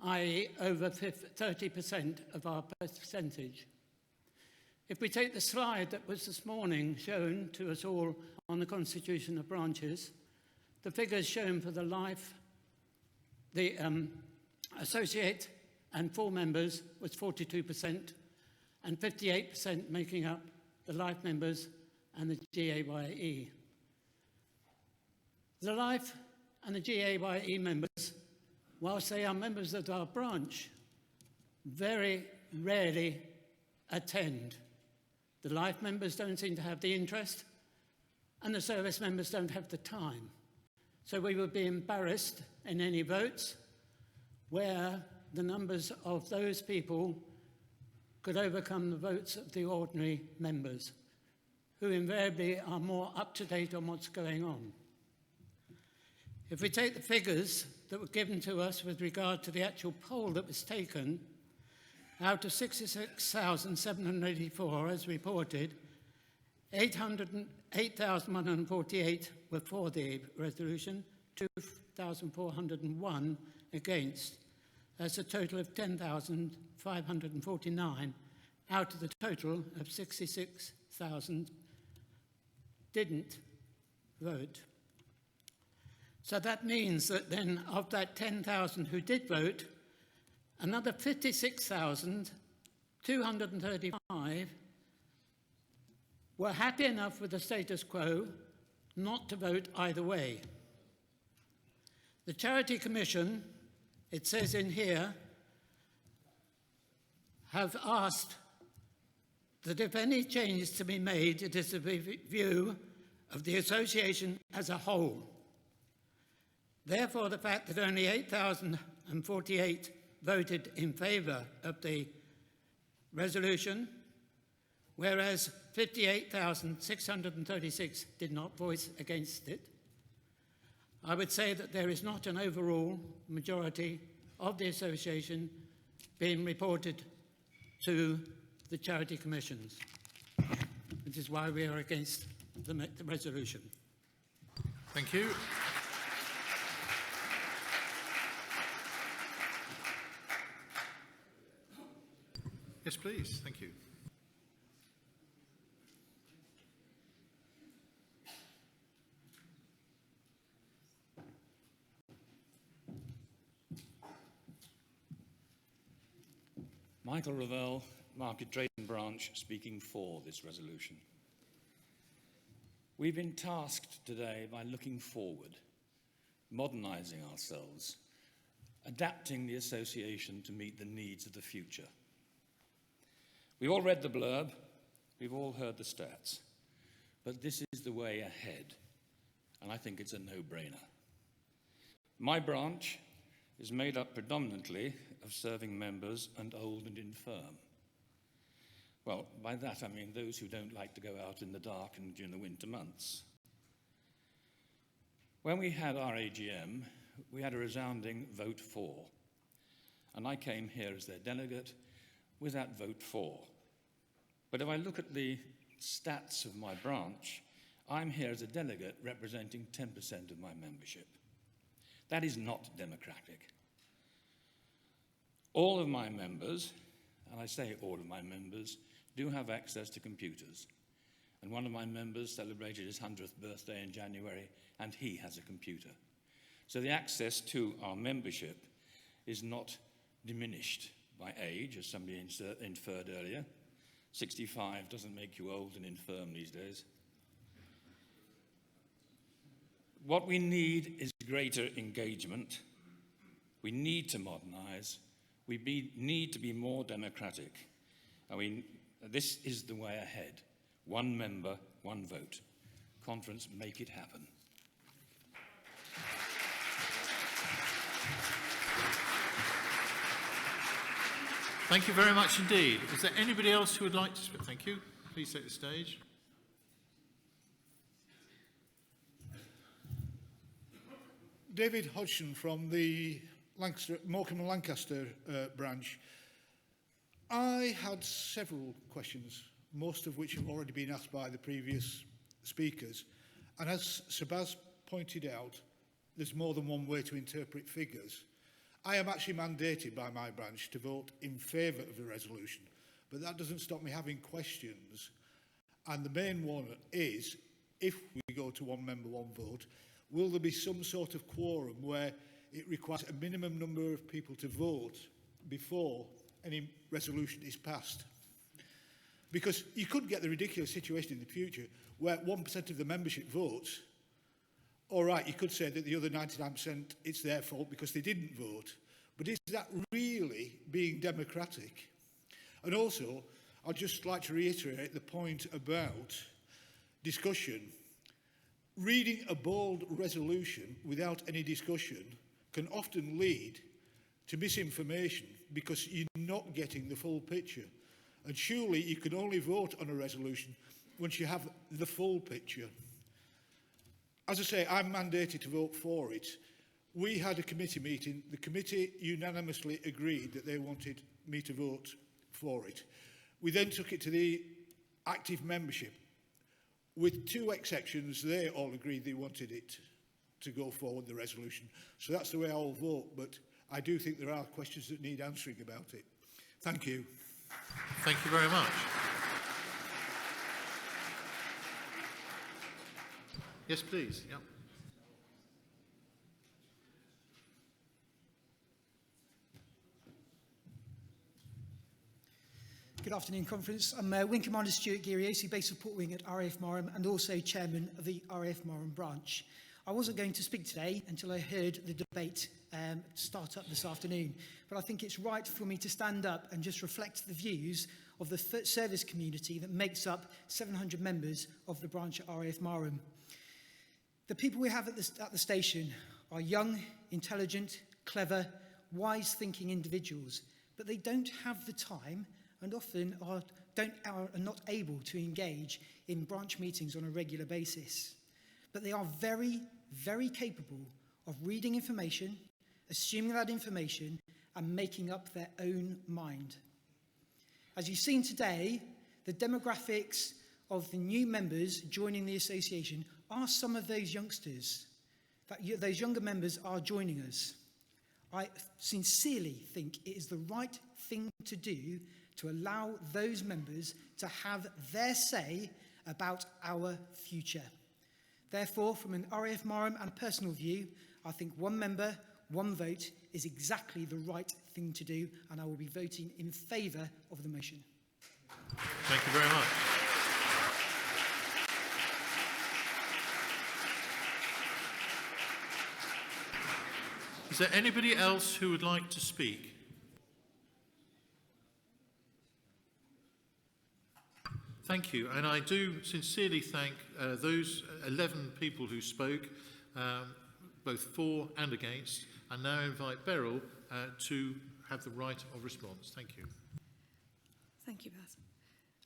i.e. over 30% of our percentage. If we take the slide that was this morning shown to us all on the constitution of branches, the figures shown for the life, the associate and full members was 42% and 58% making up the life members and the GAYE. The life and the GAYE members, whilst they are members of our branch, very rarely attend. The life members don't seem to have the interest, and the service members don't have the time. So we would be embarrassed in any votes where the numbers of those people could overcome the votes of the ordinary members, who invariably are more up-to-date on what's going on. If we take the figures that were given to us with regard to the actual poll that was taken, out of 66,784 as reported, 8,148 were for the resolution, 2,401 against. That's a total of 10,549 out of the total of 66,784. 56,000 didn't vote. So that means that then of that 10,000 who did vote, another 56,235 were happy enough with the status quo not to vote either way. The Charity Commission, it says in here, have asked that if any change is to be made, it is a review of the association as a whole. Therefore, the fact that only 8,048 voted in favour of the resolution, whereas 58,636 did not voice against it, I would say that there is not an overall majority of the association being reported to the charity commissions, which is why we are against the resolution. Thank you. Yes, please. Thank you. Michael Ravel, Market Trading Branch, speaking for this resolution. We've been tasked today by looking forward, modernising ourselves, adapting the association to meet the needs of the future. We've all read the blurb, we've all heard the stats, but this is the way ahead, and I think it's a no-brainer. My branch is made up predominantly of serving members and old and infirm. Well, by that I mean those who don't like to go out in the dark and during the winter months. When we had our AGM, we had a resounding vote for, and I came here as their delegate with that vote for. But if I look at the stats of my branch, I'm here as a delegate representing 10% of my membership. That is not democratic. All of my members, and I say all of my members, do have access to computers. And one of my members celebrated his 100th birthday in January, and he has a computer. So the access to our membership is not diminished by age, as somebody inferred earlier. 65 doesn't make you old and infirm these days. What we need is greater engagement. We need to modernise. We need to be more democratic. This is the way ahead. One member, one vote. Conference, make it happen. Thank you very much indeed. Is there anybody else who would like to speak? Thank you. Please take the stage. David Hodgson from the Morecambe and Lancaster branch. I had several questions, most of which have already been asked by the previous speakers. And as Sabaz pointed out, there's more than one way to interpret figures. I am actually mandated by my branch to vote in favour of the resolution, but that doesn't stop me having questions. And the main one is, if we go to one member, one vote, will there be some sort of quorum where it requires a minimum number of people to vote before any resolution is passed? Because you could get the ridiculous situation in the future where 1% of the membership votes. All right, you could say that the other 99% it's their fault because they didn't vote. But is that really being democratic? And also, I'd just like to reiterate the point about discussion. Reading a bold resolution without any discussion can often lead to misinformation because you're not getting the full picture. And surely you can only vote on a resolution once you have the full picture. As I say, I'm mandated to vote for it. We had a committee meeting. The committee unanimously agreed that they wanted me to vote for it. We then took it to the active membership. With two exceptions, they all agreed they wanted it to go forward, the resolution. So that's the way I'll vote, but I do think there are questions that need answering about it. Thank you. Thank you very much. Yes, please. Yep. Good afternoon, Conference. I'm Wing Commander Stuart Geary, AC Base Support Wing at RAF Marham and also Chairman of the RAF Marham branch. I wasn't going to speak today until I heard the debate start up this afternoon, but I think it's right for me to stand up and just reflect the views of the service community that makes up 700 members of the branch at RAF Marham. The people we have at the station are young, intelligent, clever, wise-thinking individuals, but they don't have the time and often are not able to engage in branch meetings on a regular basis. But they are very, very capable of reading information, assuming that information, and making up their own mind. As you've seen today, the demographics of the new members joining the association are some of those youngsters. Those younger members are joining us. I sincerely think it is the right thing to do to allow those members to have their say about our future. Therefore, from an RAF Marham and a personal view, I think one member, one vote is exactly the right thing to do, and I will be voting in favour of the motion. Thank you very much. Is there anybody else who would like to speak? Thank you, and I do sincerely thank those 11 people who spoke, both for and against, and now invite Beryl to have the right of response. Thank you. Thank you, Baz.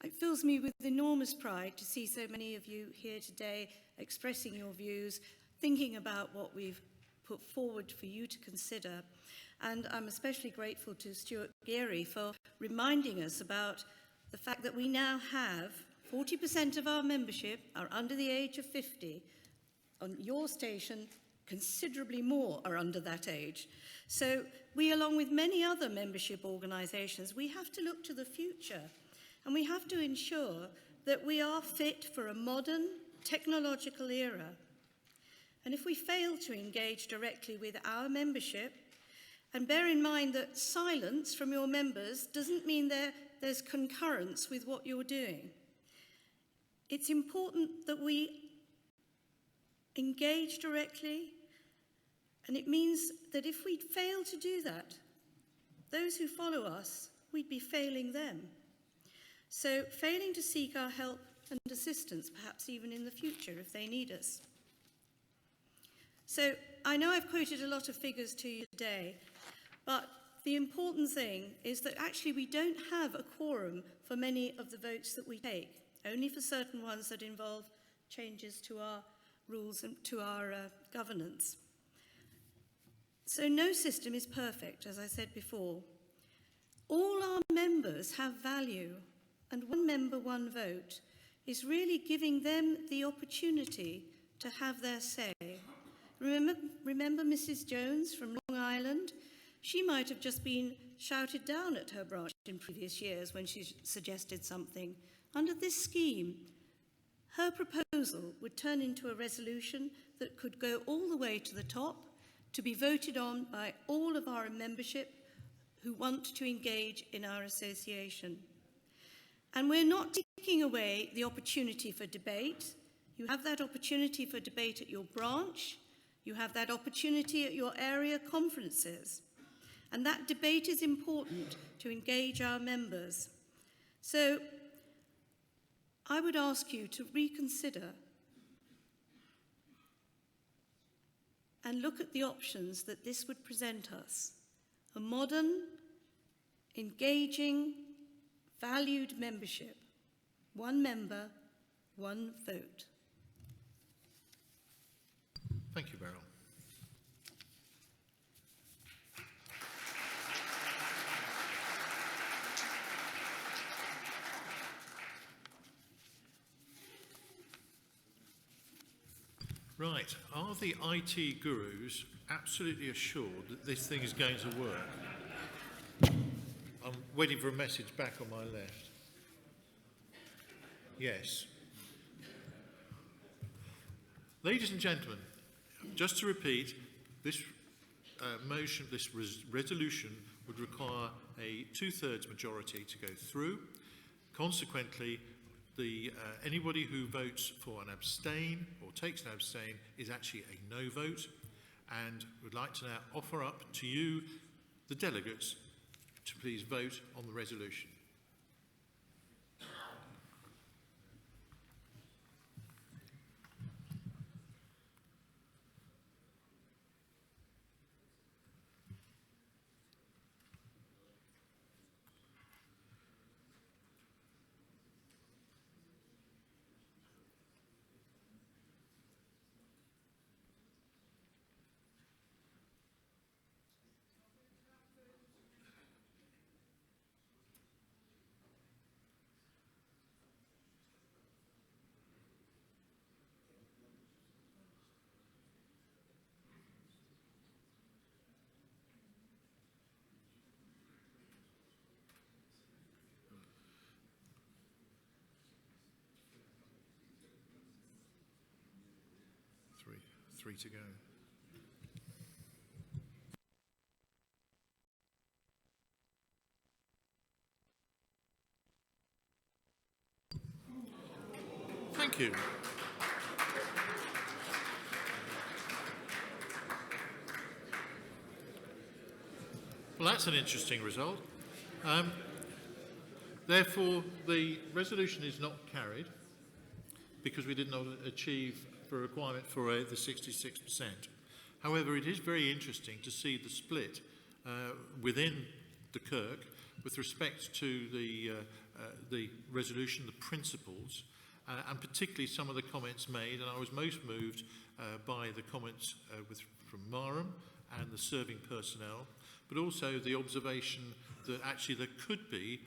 It fills me with enormous pride to see so many of you here today expressing your views, thinking about what we've put forward for you to consider. And I'm especially grateful to Stuart Geary for reminding us about the fact that we now have 40% of our membership are under the age of 50. On your station, considerably more are under that age. So we, along with many other membership organisations, we have to look to the future, and we have to ensure that we are fit for a modern technological era. And if we fail to engage directly with our membership, and bear in mind that silence from your members doesn't mean there's concurrence with what you're doing. It's important that we engage directly, and it means that if we fail to do that, those who follow us, we'd be failing them. So failing to seek our help and assistance, perhaps even in the future if they need us. So I know I've quoted a lot of figures to you today, but the important thing is that actually we don't have a quorum for many of the votes that we take, only for certain ones that involve changes to our rules and to our governance. So no system is perfect, as I said before. All our members have value, and one member, one vote is really giving them the opportunity to have their say. Remember Mrs. Jones from Long Island? She might have just been shouted down at her branch in previous years when she suggested something. Under this scheme, her proposal would turn into a resolution that could go all the way to the top to be voted on by all of our membership who want to engage in our association. And we're not taking away the opportunity for debate. You have that opportunity for debate at your branch. You have that opportunity at your area conferences. And that debate is important to engage our members. So I would ask you to reconsider and look at the options that this would present us. A modern, engaging, valued membership. One member, one vote. Thank you, Beryl. Right, are the IT gurus absolutely assured that this thing is going to work? I'm waiting for a message back on my left. Yes. Ladies and gentlemen, just to repeat, this resolution would require a two-thirds majority to go through. Consequently, anybody who votes for an abstain or takes an abstain is actually a no vote, and would like to now offer up to you, the delegates, to please vote on the resolution. Three to go. Thank you. Well, that's an interesting result. Therefore, the resolution is not carried because we did not achieve the requirement for the 66%. However, it is very interesting to see the split within the Kirk with respect to the resolution, the principles, and particularly some of the comments made. And I was most moved by the comments from Marham and the serving personnel, but also the observation that actually there could be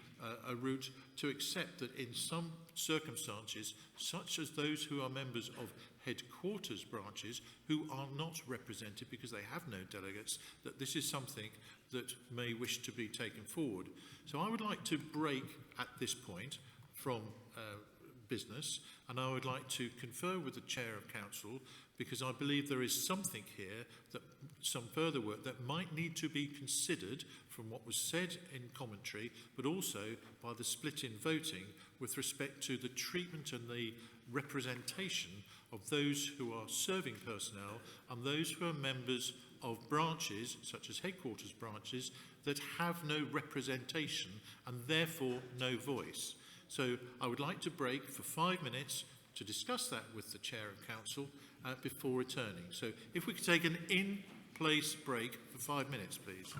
a route to accept that in some circumstances, such as those who are members of headquarters branches who are not represented because they have no delegates, that this is something that may wish to be taken forward. So I would like to break at this point from business, and I would like to confer with the Chair of Council, because I believe there is something here, that some further work that might need to be considered from what was said in commentary, but also by the split in voting with respect to the treatment and the representation of those who are serving personnel and those who are members of branches, such as headquarters branches, that have no representation and therefore no voice. So I would like to break for 5 minutes to discuss that with the Chair of Council before returning. So if we could take an in-place break for 5 minutes, please.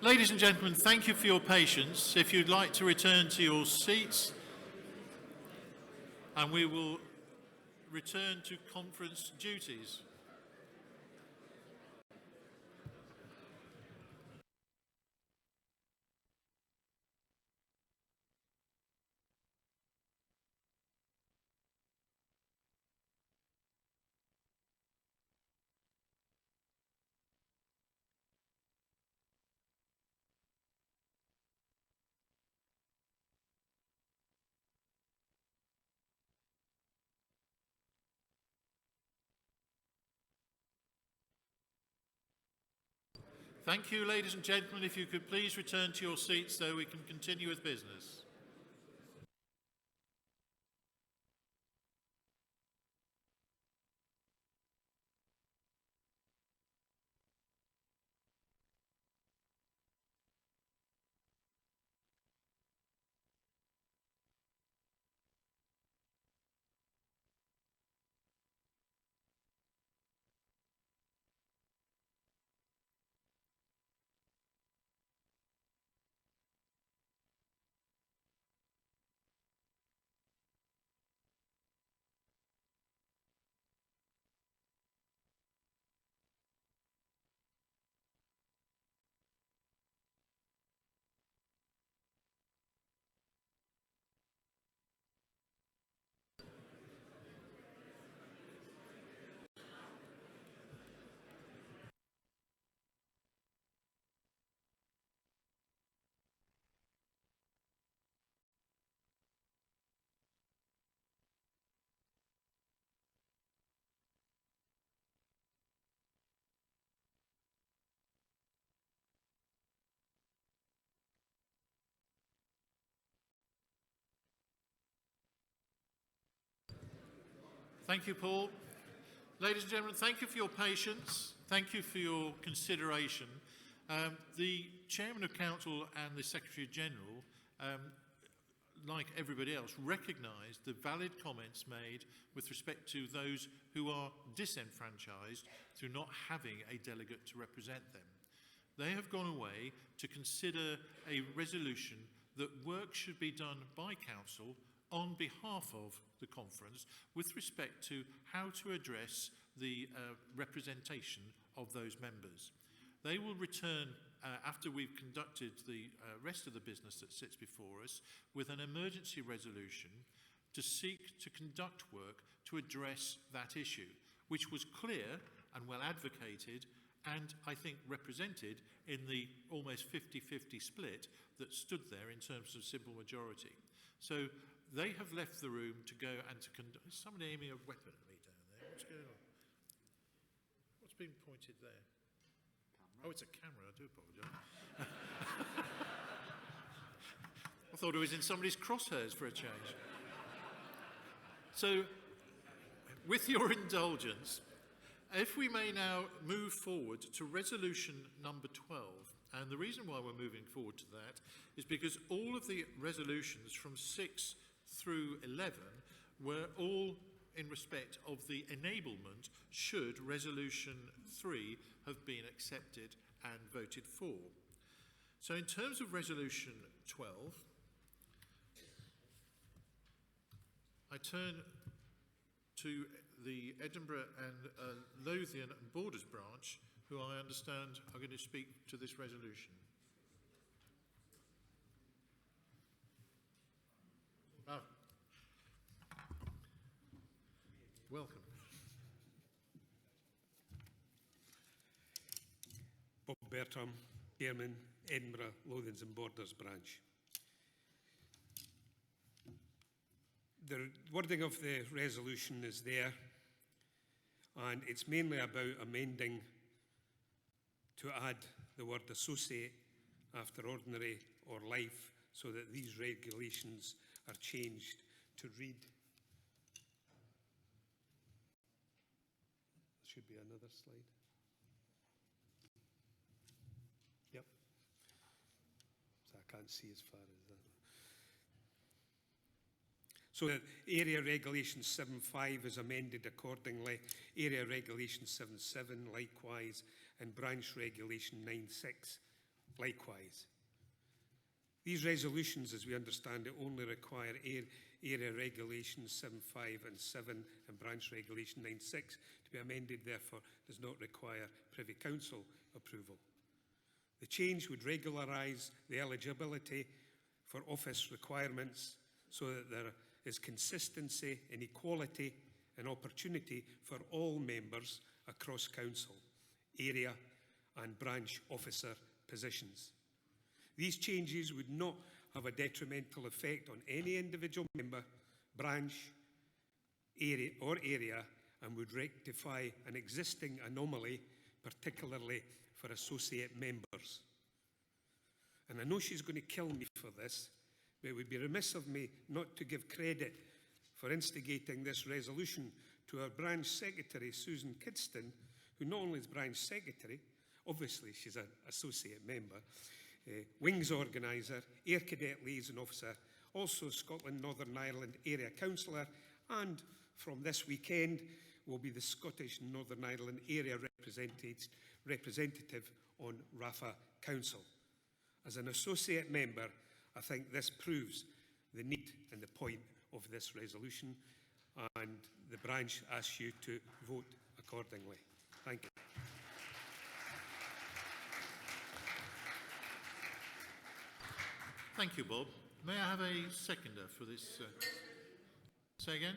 Ladies and gentlemen, thank you for your patience. If you'd like to return to your seats, and we will return to conference duties. Thank you, ladies and gentlemen. If you could please return to your seats so we can continue with business. Thank you, Paul. Ladies and gentlemen, thank you for your patience. Thank you for your consideration. The Chairman of Council and the Secretary General, like everybody else, recognise the valid comments made with respect to those who are disenfranchised through not having a delegate to represent them. They have gone away to consider a resolution that work should be done by Council on behalf of the conference with respect to how to address the representation of those members. They will return after we've conducted the rest of the business that sits before us with an emergency resolution to seek to conduct work to address that issue, which was clear and well advocated and I think represented in the almost 50-50 split that stood there in terms of simple majority. So they have left the room to go and to conduct. Is somebody aiming a weapon at me down there? What's going on? What's being pointed there? Camera. Oh, it's a camera. I do apologise. I thought it was in somebody's crosshairs for a change. So, with your indulgence, if we may now move forward to resolution number 12. And the reason why we're moving forward to that is because all of the resolutions from 6 through 11 were all in respect of the enablement should resolution 3 have been accepted and voted for. So in terms of resolution 12, I turn to the Edinburgh and Lothian and Borders branch, who I understand are going to speak to this resolution. Oh. Welcome. Bob Bertram, Chairman, Edinburgh, Lothians and Borders branch. The wording of the resolution is there, and it's mainly about amending to add the word associate after ordinary or life so that these regulations are changed to read. There should be another slide. Yep. So I can't see as far as that. So that Area Regulation 7.5 is amended accordingly, Area Regulation 7.7 likewise, and Branch Regulation 9.6 likewise. These resolutions, as we understand it, only require Area Regulations 7.5 and 7 and Branch Regulation 9.6 to be amended, therefore does not require Privy Council approval. The change would regularise the eligibility for office requirements so that there is consistency and equality and opportunity for all members across Council, area and branch officer positions. These changes would not have a detrimental effect on any individual member, branch, area and would rectify an existing anomaly, particularly for associate members. And I know she's going to kill me for this, but it would be remiss of me not to give credit for instigating this resolution to our branch secretary, Susan Kidston, who not only is branch secretary, obviously she's an associate member, Wings Organiser, Air Cadet Liaison Officer, also Scotland Northern Ireland Area Councillor, and from this weekend will be the Scottish Northern Ireland Area Representative on RAF Council. As an associate member, I think this proves the need and the point of this resolution, and the branch asks you to vote accordingly. Thank you. Thank you, Bob. May I have a seconder for this? Say again?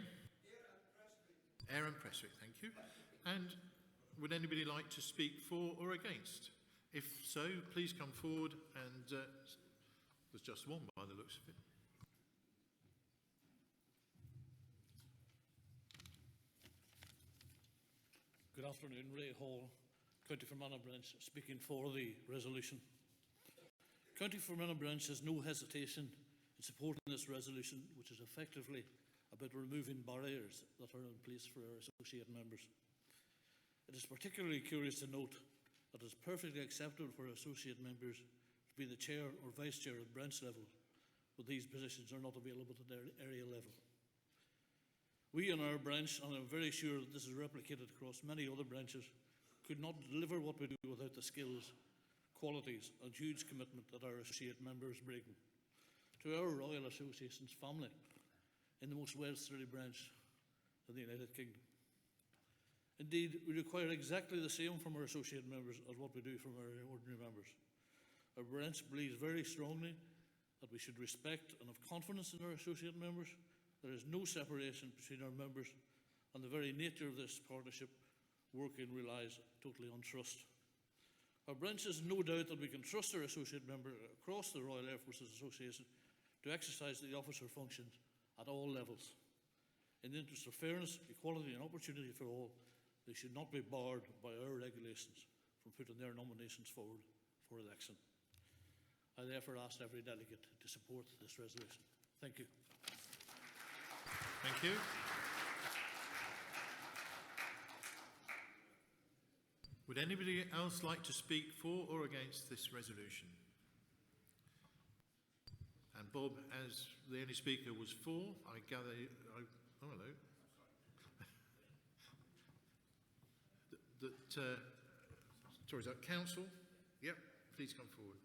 Aaron Prestwick, thank you. And would anybody like to speak for or against? If so, please come forward, and there's just one by the looks of it. Good afternoon, Ray Hall, County Fermanagh Branch, speaking for the resolution. County Fermanagh Branch has no hesitation in supporting this resolution, which is effectively about removing barriers that are in place for our associate members. It is particularly curious to note that it is perfectly acceptable for associate members to be the chair or vice chair at branch level, but these positions are not available at their area level. We in our branch, and I'm very sure that this is replicated across many other branches, could not deliver what we do without the skills, qualities and huge commitment that our associate members bring to our Royal Association's family in the most westerly branch of the United Kingdom. Indeed, we require exactly the same from our associate members as what we do from our ordinary members. Our branch believes very strongly that we should respect and have confidence in our associate members. There is no separation between our members, and the very nature of this partnership working relies totally on trust. Our branch has no doubt that we can trust our associate member across the Royal Air Forces Association to exercise the officer functions at all levels. In the interest of fairness, equality and opportunity for all, they should not be barred by our regulations from putting their nominations forward for election. I therefore ask every delegate to support this resolution. Thank you. Thank you. Would anybody else like to speak for or against this resolution? And Bob, as the only speaker was for, I gather... oh, hello. Sorry, is that council? Yep, please come forward.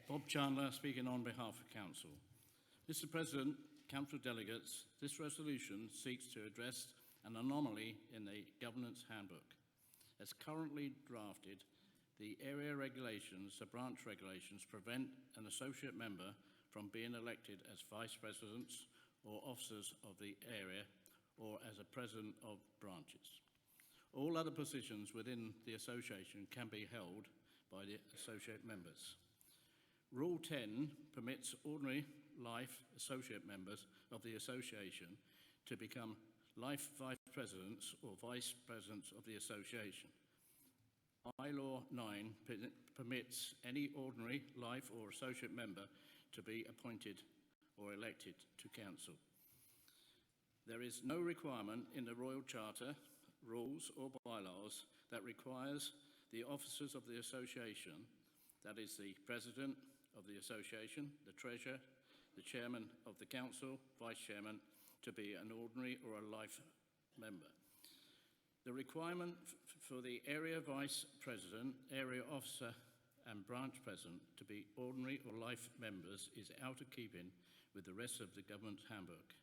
Bob Chandler, speaking on behalf of Council. Mr President, Council Delegates, this resolution seeks to address an anomaly in the Governance Handbook. As currently drafted, the area regulations, the branch regulations, prevent an associate member from being elected as vice presidents or officers of the area or as a president of branches. All other positions within the association can be held by the associate members. Rule 10 permits ordinary life associate members of the association to become life vice presidents or vice presidents of the association. Bylaw 9 permits any ordinary life or associate member to be appointed or elected to council. There is no requirement in the Royal Charter, rules or bylaws that requires the officers of the association, that is the president of the association, the treasurer, the chairman of the council, vice chairman, to be an ordinary or a life member. The requirement for the area vice president, area officer and branch president to be ordinary or life members is out of keeping with the rest of the government handbook.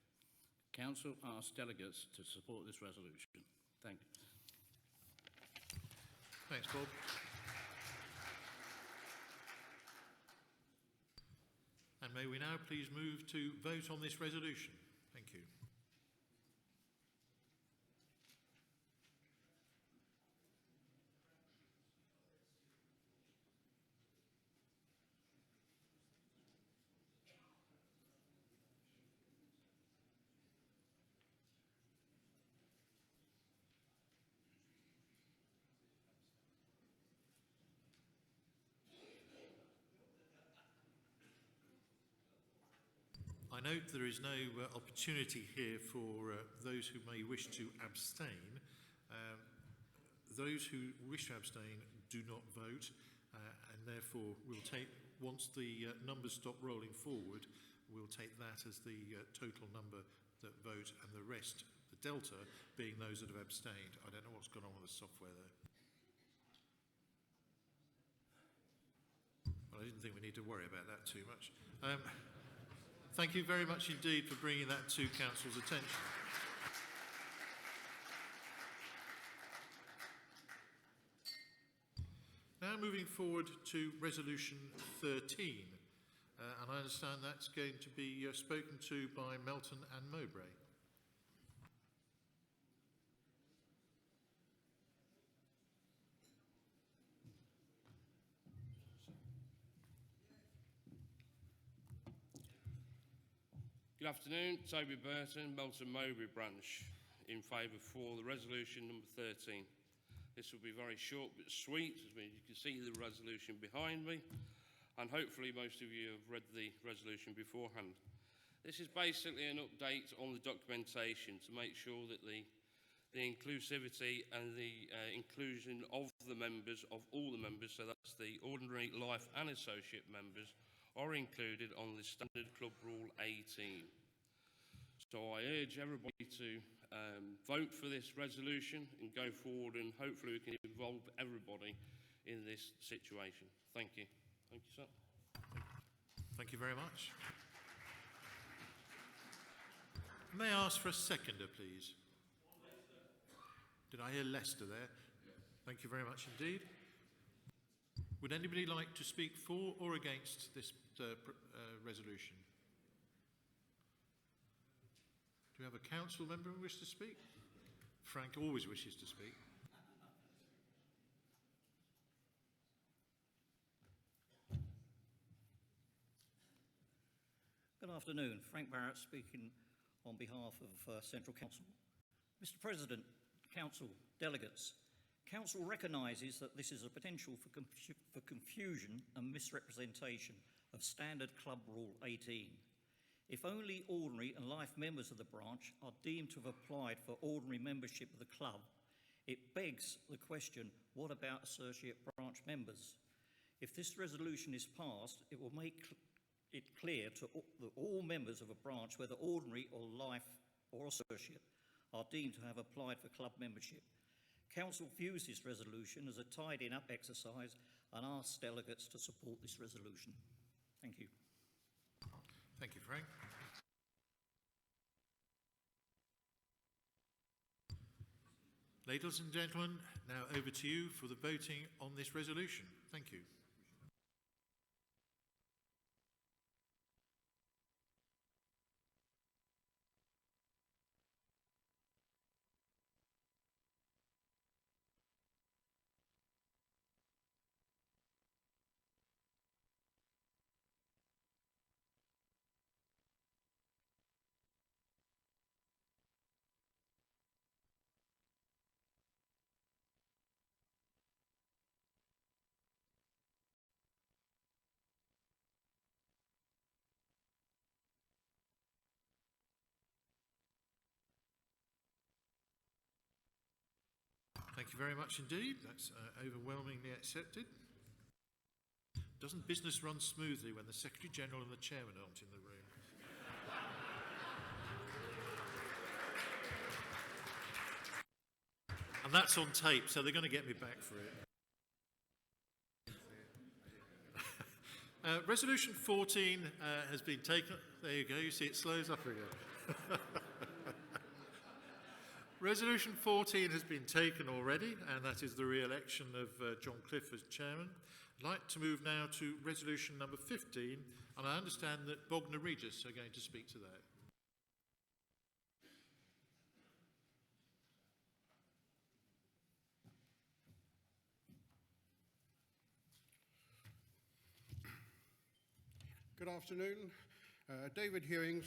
Council asks delegates to support this resolution. Thank you. Thanks, Bob. And may we now please move to vote on this resolution. Thank you. I note there is no opportunity here for those who may wish to abstain. Those who wish to abstain do not vote, and therefore we'll take, once the numbers stop rolling forward, we'll take that as the total number that vote, and the rest, the delta, being those that have abstained. I don't know what's gone on with the software there. Well, I didn't think we need to worry about that too much. Thank you very much indeed for bringing that to Council's attention. Now moving forward to Resolution 13, and I understand that's going to be spoken to by Melton and Mowbray. Good afternoon, Toby Burton, Melton Mowbray branch, in favour for the resolution number 13. This will be very short but sweet, as you can see the resolution behind me, and hopefully most of you have read the resolution beforehand. This is basically an update on the documentation to make sure that the inclusivity and the inclusion of the members, of all the members, so that's the ordinary, life and associate members, are included on the Standard Club Rule 18. So I urge everybody to vote for this resolution and go forward, and hopefully we can involve everybody in this situation. Thank you. Thank you, sir. Thank you very much. May I ask for a seconder, please? Did I hear Leicester there? Thank you very much indeed. Would anybody like to speak for or against this resolution? Do we have a council member who wishes to speak? Frank always wishes to speak. Good afternoon. Frank Barrett speaking on behalf of Central Council. Mr. President, Council, Delegates, Council recognises that this is a potential for confusion and misrepresentation of Standard Club Rule 18. If only ordinary and life members of the branch are deemed to have applied for ordinary membership of the club, it begs the question, what about associate branch members? If this resolution is passed, it will make it clear to all members of a branch, whether ordinary or life or associate, are deemed to have applied for club membership. Council views this resolution as a tidying up exercise and asks delegates to support this resolution. Thank you. Thank you, Frank. Ladies and gentlemen, now over to you for the voting on this resolution. Thank you. Thank you very much indeed. That's overwhelmingly accepted. Doesn't business run smoothly when the Secretary General and the Chairman aren't in the room? And that's on tape, so they're going to get me back for it. Resolution 14 has been taken. There you go, you see it slows up again. Resolution 14 has been taken already, and that is the re-election of John Cliff as chairman. I'd like to move now to resolution number 15, and I understand that Bognor Regis are going to speak to that. Good afternoon. David Hewings,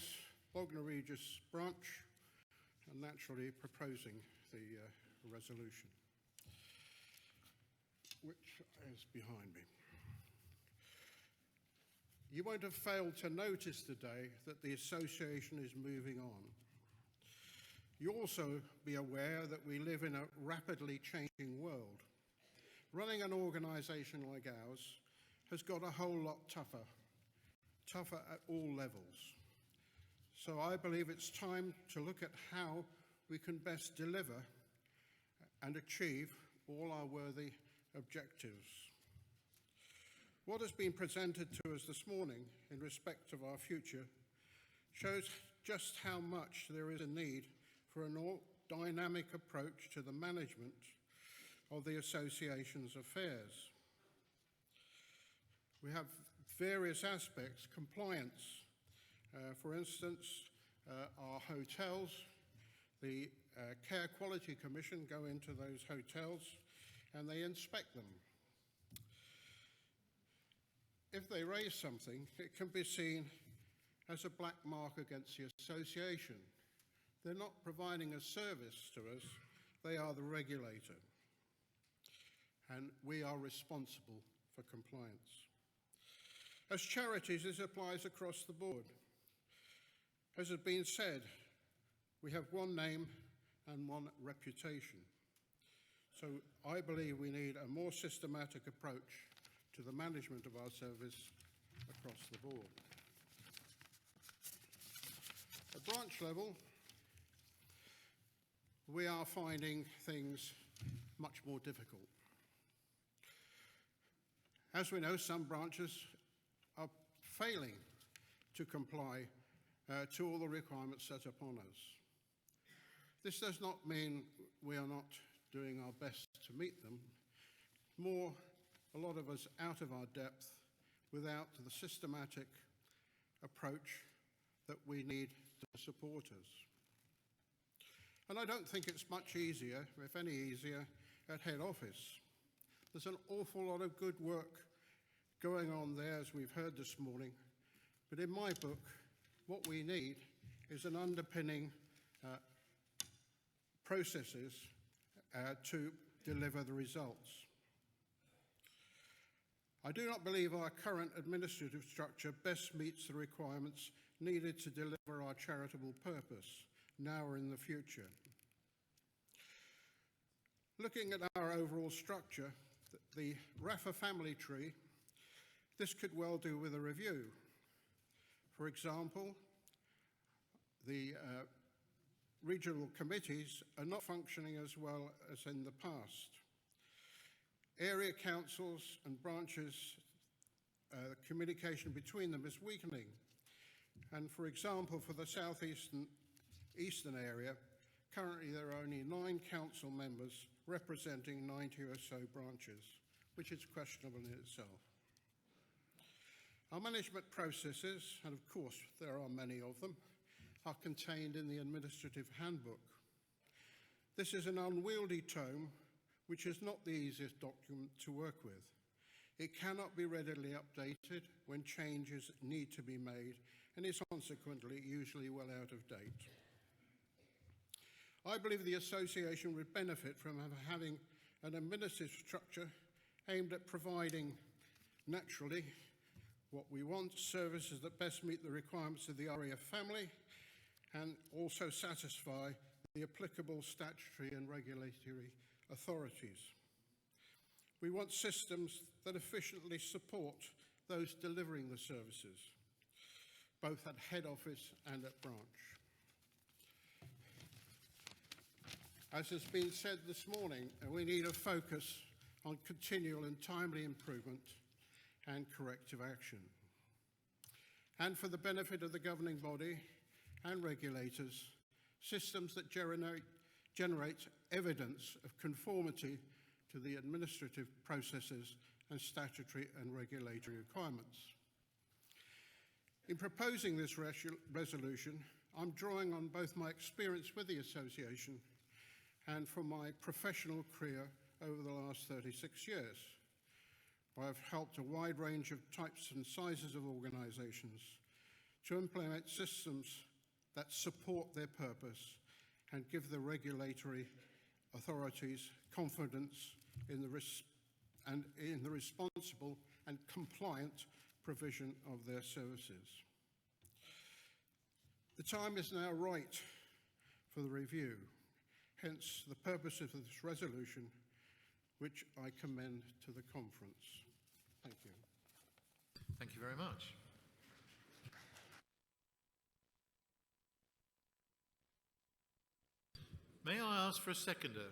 Bognor Regis branch, and naturally proposing the resolution, which is behind me. You won't have failed to notice today that the association is moving on. You'll also be aware that we live in a rapidly changing world. Running an organisation like ours has got a whole lot tougher at all levels. So I believe it's time to look at how we can best deliver and achieve all our worthy objectives. What has been presented to us this morning in respect of our future shows just how much there is a need for a more dynamic approach to the management of the association's affairs. We have various aspects, compliance, for instance, our hotels, the Care Quality Commission go into those hotels and they inspect them. If they raise something, it can be seen as a black mark against the association. They're not providing a service to us, they are the regulator. And we are responsible for compliance. As charities, this applies across the board. As has been said, we have one name and one reputation. So I believe we need a more systematic approach to the management of our service across the board. At branch level, we are finding things much more difficult. As we know, some branches are failing to comply to all the requirements set upon us. This does not mean we are not doing our best to meet them. More, a lot of us out of our depth without the systematic approach that we need to support us. And I don't think it's much easier, if any easier, at head office. There's an awful lot of good work going on there, as we've heard this morning. But in my book, what we need is an underpinning processes to deliver the results. I do not believe our current administrative structure best meets the requirements needed to deliver our charitable purpose, now or in the future. Looking at our overall structure, the RAF family tree, this could well do with a review. For example, the regional committees are not functioning as well as in the past. Area councils and branches, communication between them is weakening. And for example, for the eastern area, currently there are only 9 council members representing 90 or so branches, which is questionable in itself. Our management processes, and of course there are many of them, are contained in the administrative handbook. This is an unwieldy tome which is not the easiest document to work with. It cannot be readily updated when changes need to be made and is consequently usually well out of date. I believe the association would benefit from having an administrative structure aimed at providing, naturally, what we want, services that best meet the requirements of the RAF family and also satisfy the applicable statutory and regulatory authorities. We want systems that efficiently support those delivering the services, both at head office and at branch. As has been said this morning, we need a focus on continual and timely improvement and corrective action. And for the benefit of the governing body and regulators, systems that generate evidence of conformity to the administrative processes and statutory and regulatory requirements. In proposing this resolution, I'm drawing on both my experience with the association and from my professional career over the last 36 years. I've helped a wide range of types and sizes of organisations to implement systems that support their purpose and give the regulatory authorities confidence in the responsible and compliant provision of their services. The time is now right for the review, hence the purpose of this resolution, which I commend to the conference. Thank you. Thank you very much. May I ask for a seconder?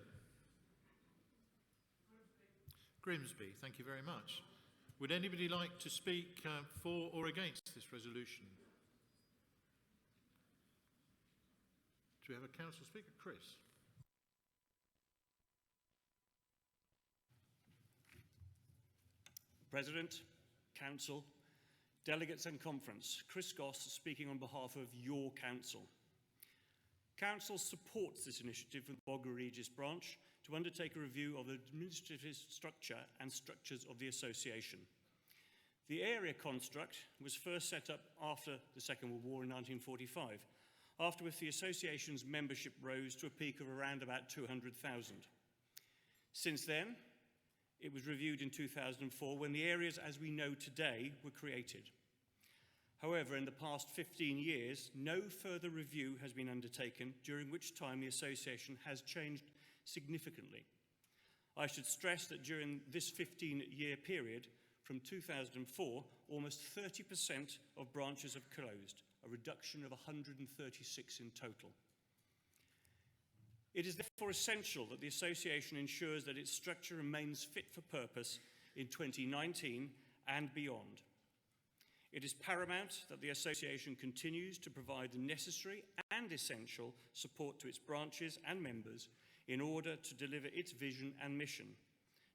Grimsby, thank you very much. Would anybody like to speak for or against this resolution? Do we have a council speaker? Chris. President, Council, Delegates and Conference, Chris Goss speaking on behalf of your Council. Council supports this initiative from the Bognor Regis branch to undertake a review of the administrative structure and structures of the association. The area construct was first set up after the Second World War in 1945, after which the association's membership rose to a peak of around about 200,000. Since then, it was reviewed in 2004 when the areas as we know today were created. However, in the past 15 years, no further review has been undertaken, during which time the association has changed significantly. I should stress that during this 15-year period, from 2004, almost 30% of branches have closed, a reduction of 136 in total. It is therefore essential that the association ensures that its structure remains fit for purpose in 2019 and beyond. It is paramount that the association continues to provide the necessary and essential support to its branches and members in order to deliver its vision and mission,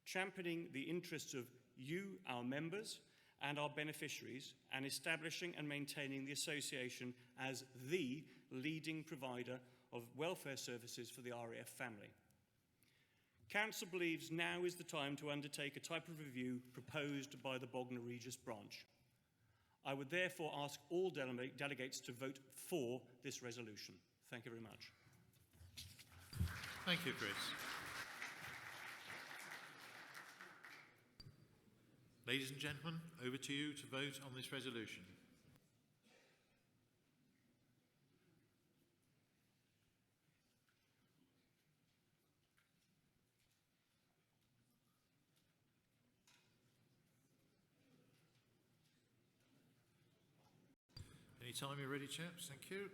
championing the interests of you, our members, and our beneficiaries, and establishing and maintaining the association as the leading provider of welfare services for the RAF family. Council believes now is the time to undertake a type of review proposed by the Bognor Regis branch. I would therefore ask all delegates to vote for this resolution. Thank you very much. Thank you, Chris. Ladies and gentlemen, over to you to vote on this resolution. Anytime you're ready, chaps. Thank you.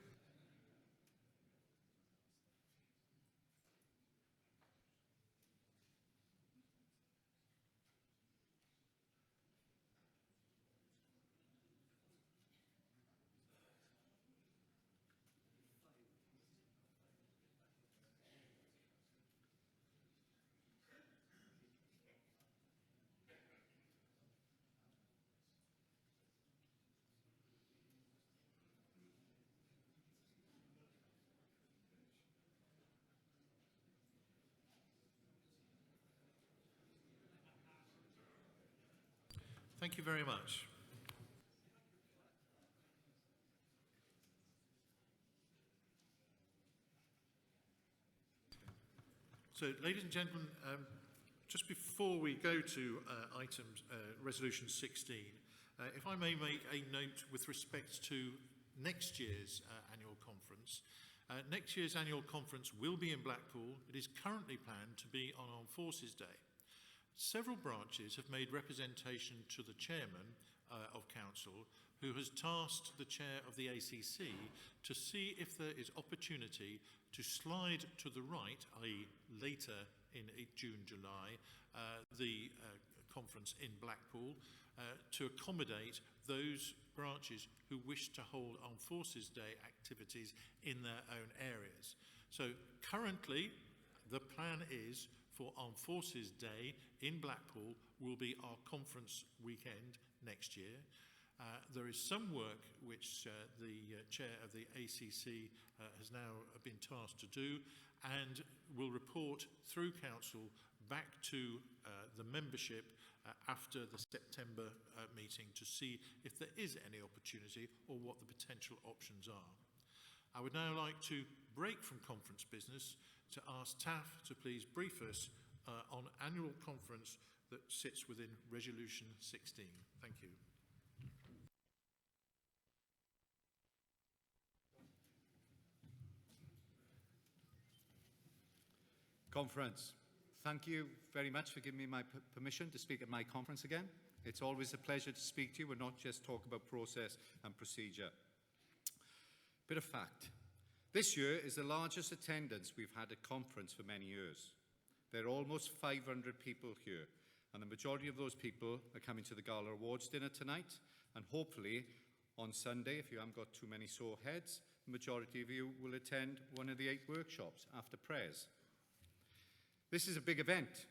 Thank you very much. So, ladies and gentlemen, just before we go to Resolution 16, if I may make a note with respect to next year's annual conference. Next year's annual conference will be in Blackpool. It is currently planned to be on Armed Forces Day. Several branches have made representation to the chairman of council, who has tasked the chair of the ACC to see if there is opportunity to slide to the right, i.e. later in June, July, the conference in Blackpool, to accommodate those branches who wish to hold Armed Forces Day activities in their own areas. So currently, the plan is for Armed Forces Day in Blackpool will be our conference weekend next year. There is some work which the chair of the ACC has now been tasked to do, and will report through council back to the membership after the September meeting to see if there is any opportunity or what the potential options are. I would now like to break from conference business to ask Taff to please brief us on annual conference that sits within Resolution 16. Thank you. Conference. Thank you very much for giving me my permission to speak at my conference again. It's always a pleasure to speak to you and not just talk about process and procedure. Bit of fact. This year is the largest attendance we've had at conference for many years. There are almost 500 people here, and the majority of those people are coming to the Gala Awards dinner tonight, and hopefully on Sunday, if you haven't got too many sore heads, the majority of you will attend one of the 8 workshops after prayers. This is a big event,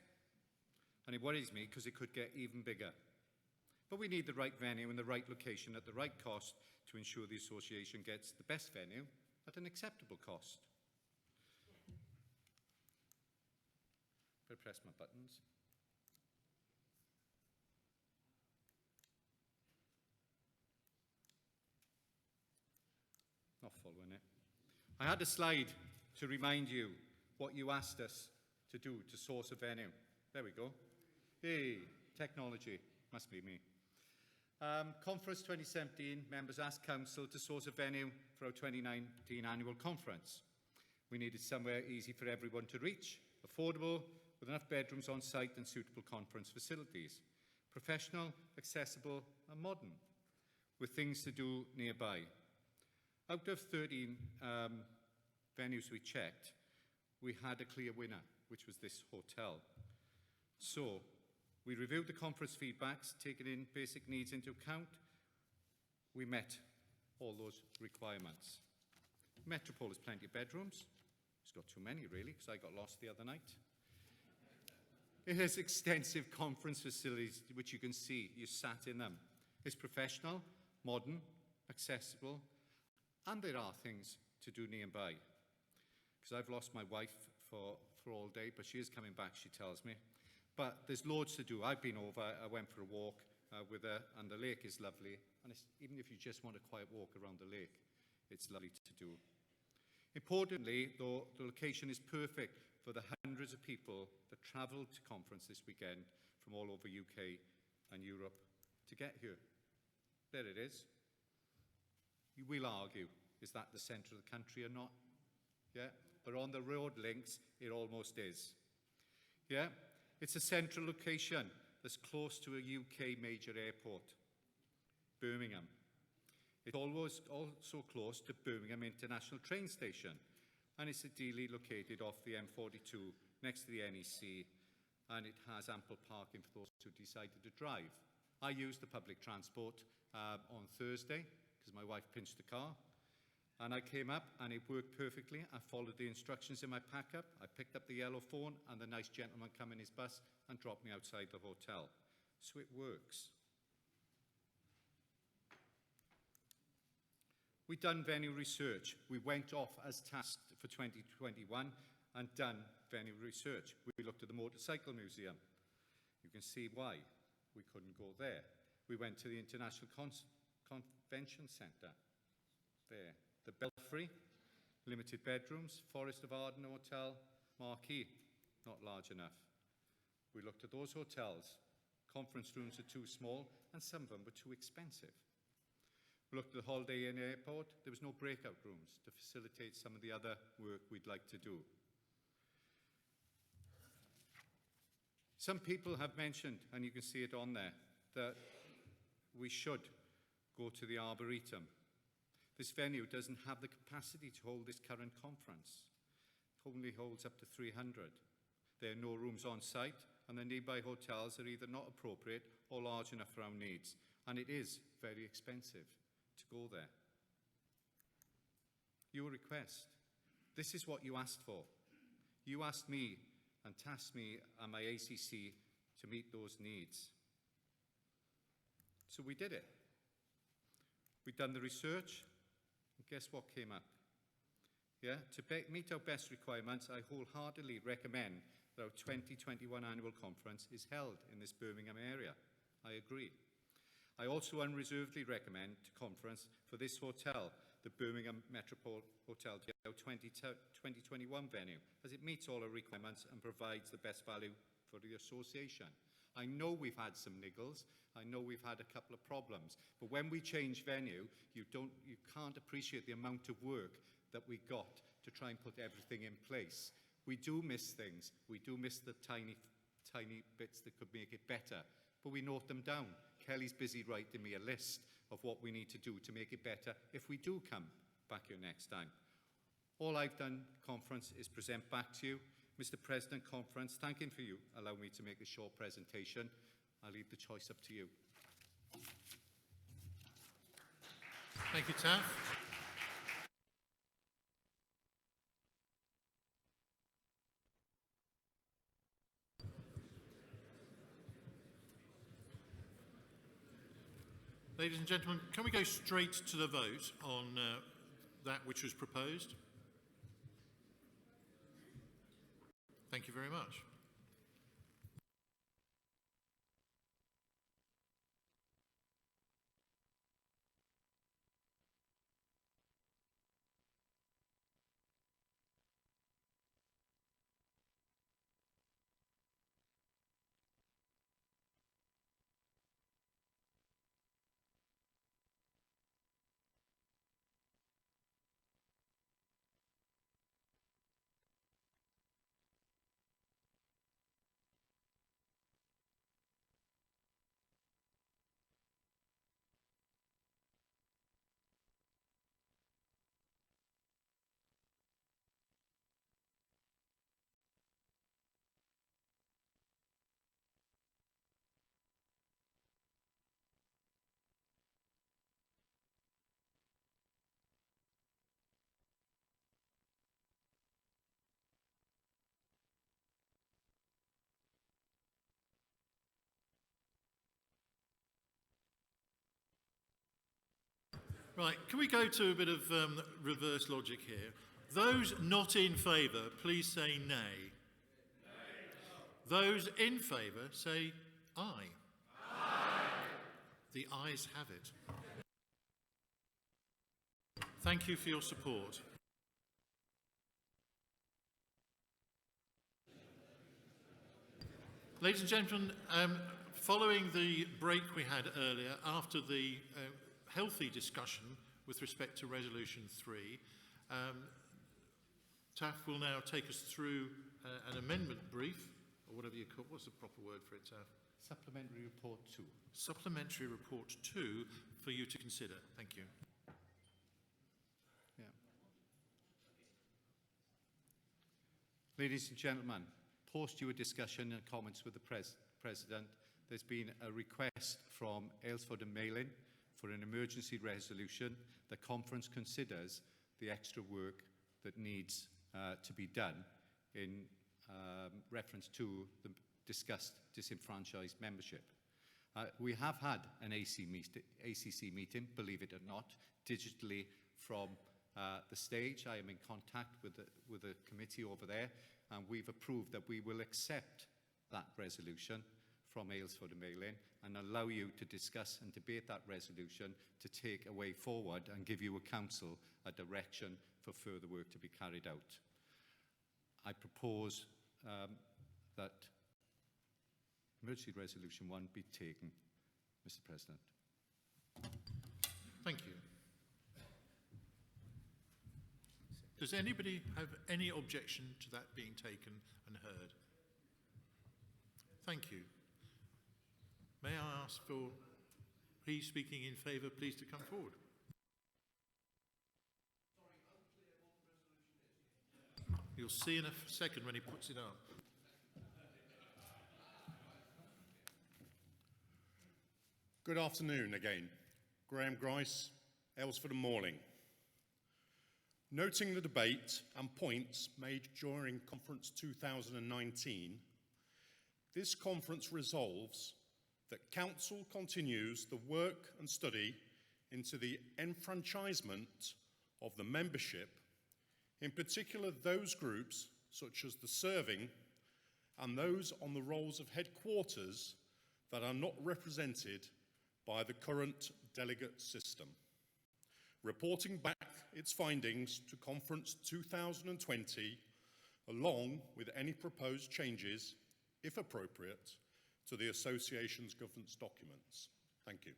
and it worries me because it could get even bigger. But we need the right venue and the right location at the right cost to ensure the association gets the best venue at an acceptable cost. If I press my buttons. Not following it. I had a slide to remind you what you asked us to do to source a venue. There we go. Hey, technology. Must be me. Conference 2017, members asked Council to source a venue for our 2019 annual conference. We needed somewhere easy for everyone to reach, affordable, with enough bedrooms on site and suitable conference facilities, professional, accessible and modern, with things to do nearby. Out of 13 venues we checked, we had a clear winner, which was this hotel. So, we reviewed the conference feedbacks, taking in basic needs into account. We met all those requirements. Metropole has plenty of bedrooms. It's got too many, really, because I got lost the other night. It has extensive conference facilities, which you can see. You sat in them. It's professional, modern, accessible, and there are things to do nearby. Because I've lost my wife for all day, but she is coming back, she tells me. But there's loads to do. I've been over, I went for a walk with her, and the lake is lovely. And even if you just want a quiet walk around the lake, it's lovely to do. Importantly, though, the location is perfect for the hundreds of people that travelled to conference this weekend from all over UK and Europe to get here. There it is. You will argue, is that the centre of the country or not? Yeah, but on the road links, it almost is. Yeah, it's a central location that's close to a UK major airport, Birmingham. It's also close to Birmingham International Train Station, and it's ideally located off the M42 next to the NEC, and it has ample parking for those who decided to drive. I used the public transport on Thursday because my wife pinched the car, and I came up and it worked perfectly. I followed the instructions in my pack-up. I picked up the yellow phone, and the nice gentleman came in his bus and dropped me outside the hotel. So it works. We've done venue research. We went off as tasked for 2021 and done venue research. We looked at the Motorcycle Museum. You can see why we couldn't go there. We went to the International Convention Centre. There. The Belfry, limited bedrooms. Forest of Arden Hotel, Marquee, not large enough. We looked at those hotels. Conference rooms are too small, and some of them were too expensive. We looked at the Holiday Inn Airport. There was no breakout rooms to facilitate some of the other work we'd like to do. Some people have mentioned, and you can see it on there, that we should go to the Arboretum. This venue doesn't have the capacity to hold this current conference. It only holds up to 300. There are no rooms on site, and the nearby hotels are either not appropriate or large enough for our needs, and it is very expensive to go there. Your request. This is what you asked for. You asked me and tasked me and my ACC to meet those needs. So we did it. We've done the research, and guess what came up? Yeah, to meet our best requirements, I wholeheartedly recommend that our 2021 annual conference is held in this Birmingham area. I agree. I also unreservedly recommend to conference for this hotel, the Birmingham Metropole Hotel, our 2021 venue, as it meets all our requirements and provides the best value for the association. I know we've had some niggles, I know we've had a couple of problems, but when we change venue, you can't appreciate the amount of work that we got to try and put everything in place. We do miss things, we do miss the tiny bits that could make it better, but we note them down. Kelly's busy writing me a list of what we need to do to make it better if we do come back here next time. All I've done, conference, is present back to you. Mr. President, conference, thanking for you allowing me to make a short presentation. I'll leave the choice up to you. Thank you, Taff. Ladies and gentlemen, can we go straight to the vote on that which was proposed? Thank you very much. Right, can we go to a bit of reverse logic here? Those not in favour, please say nay. Nay. Those in favour, say aye. Aye. The ayes have it. Thank you for your support. Ladies and gentlemen, following the break we had earlier, after the healthy discussion with respect to Resolution 3, Taff will now take us through an amendment brief, or whatever you call, what's the proper word for it, Taff? Supplementary Report 2. Supplementary Report 2 for you to consider. Thank you. Yeah. Ladies and gentlemen, post your discussion and comments with the President, there's been a request from Aylesford and Malin for an emergency resolution. The conference considers the extra work that needs to be done in reference to the discussed disenfranchised membership. We have had an ACC meeting, believe it or not, digitally from the stage. I am in contact with the committee over there, and we've approved that we will accept that resolution from Aylesford and Malin and allow you to discuss and debate that resolution to take a way forward and give you a council a direction for further work to be carried out. I propose that emergency resolution 1 be taken, Mr. President. Thank you. Does anybody have any objection to that being taken and heard? Thank you. May I ask for He speaking in favour, please to come forward. You'll see in a second when he puts it up. Good afternoon again. Graham Grice, Aylesford and Morling. Noting the debate and points made during Conference 2019, this conference resolves that Council continues the work and study into the enfranchisement of the membership, in particular those groups such as the serving and those on the rolls of headquarters that are not represented by the current delegate system, reporting back its findings to Conference 2020, along with any proposed changes, if appropriate, to the Association's governance documents. Thank you.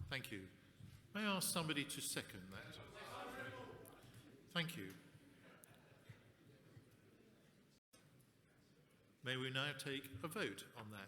Thank you. May I ask somebody to second that? Thank you. May we now take a vote on that?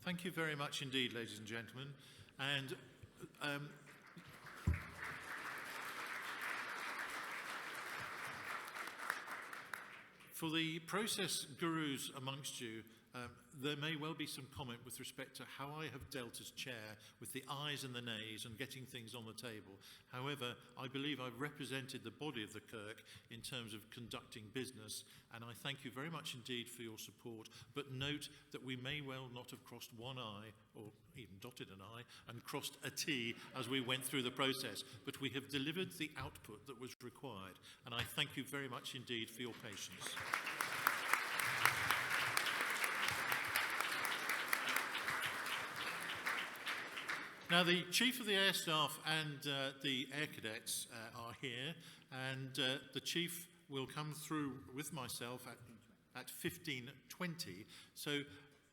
Thank you very much indeed, ladies and gentlemen. And for the process gurus amongst you, there may well be some comment with respect to how I have dealt as chair with the ayes and the nays and getting things on the table. However, I believe I've represented the body of the Kirk in terms of conducting business, and I thank you very much indeed for your support. But note that we may well not have crossed one I, or even dotted an I, and crossed a T as we went through the process. But we have delivered the output that was required, and I thank you very much indeed for your patience. Now, the Chief of the Air Staff and the Air Cadets are here, and the Chief will come through with myself at 15:20. So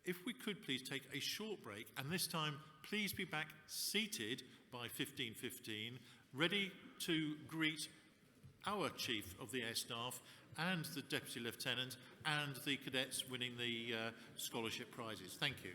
if we could please take a short break, and this time please be back seated by 15:15, ready to greet our Chief of the Air Staff and the Deputy Lieutenant and the cadets winning the scholarship prizes. Thank you.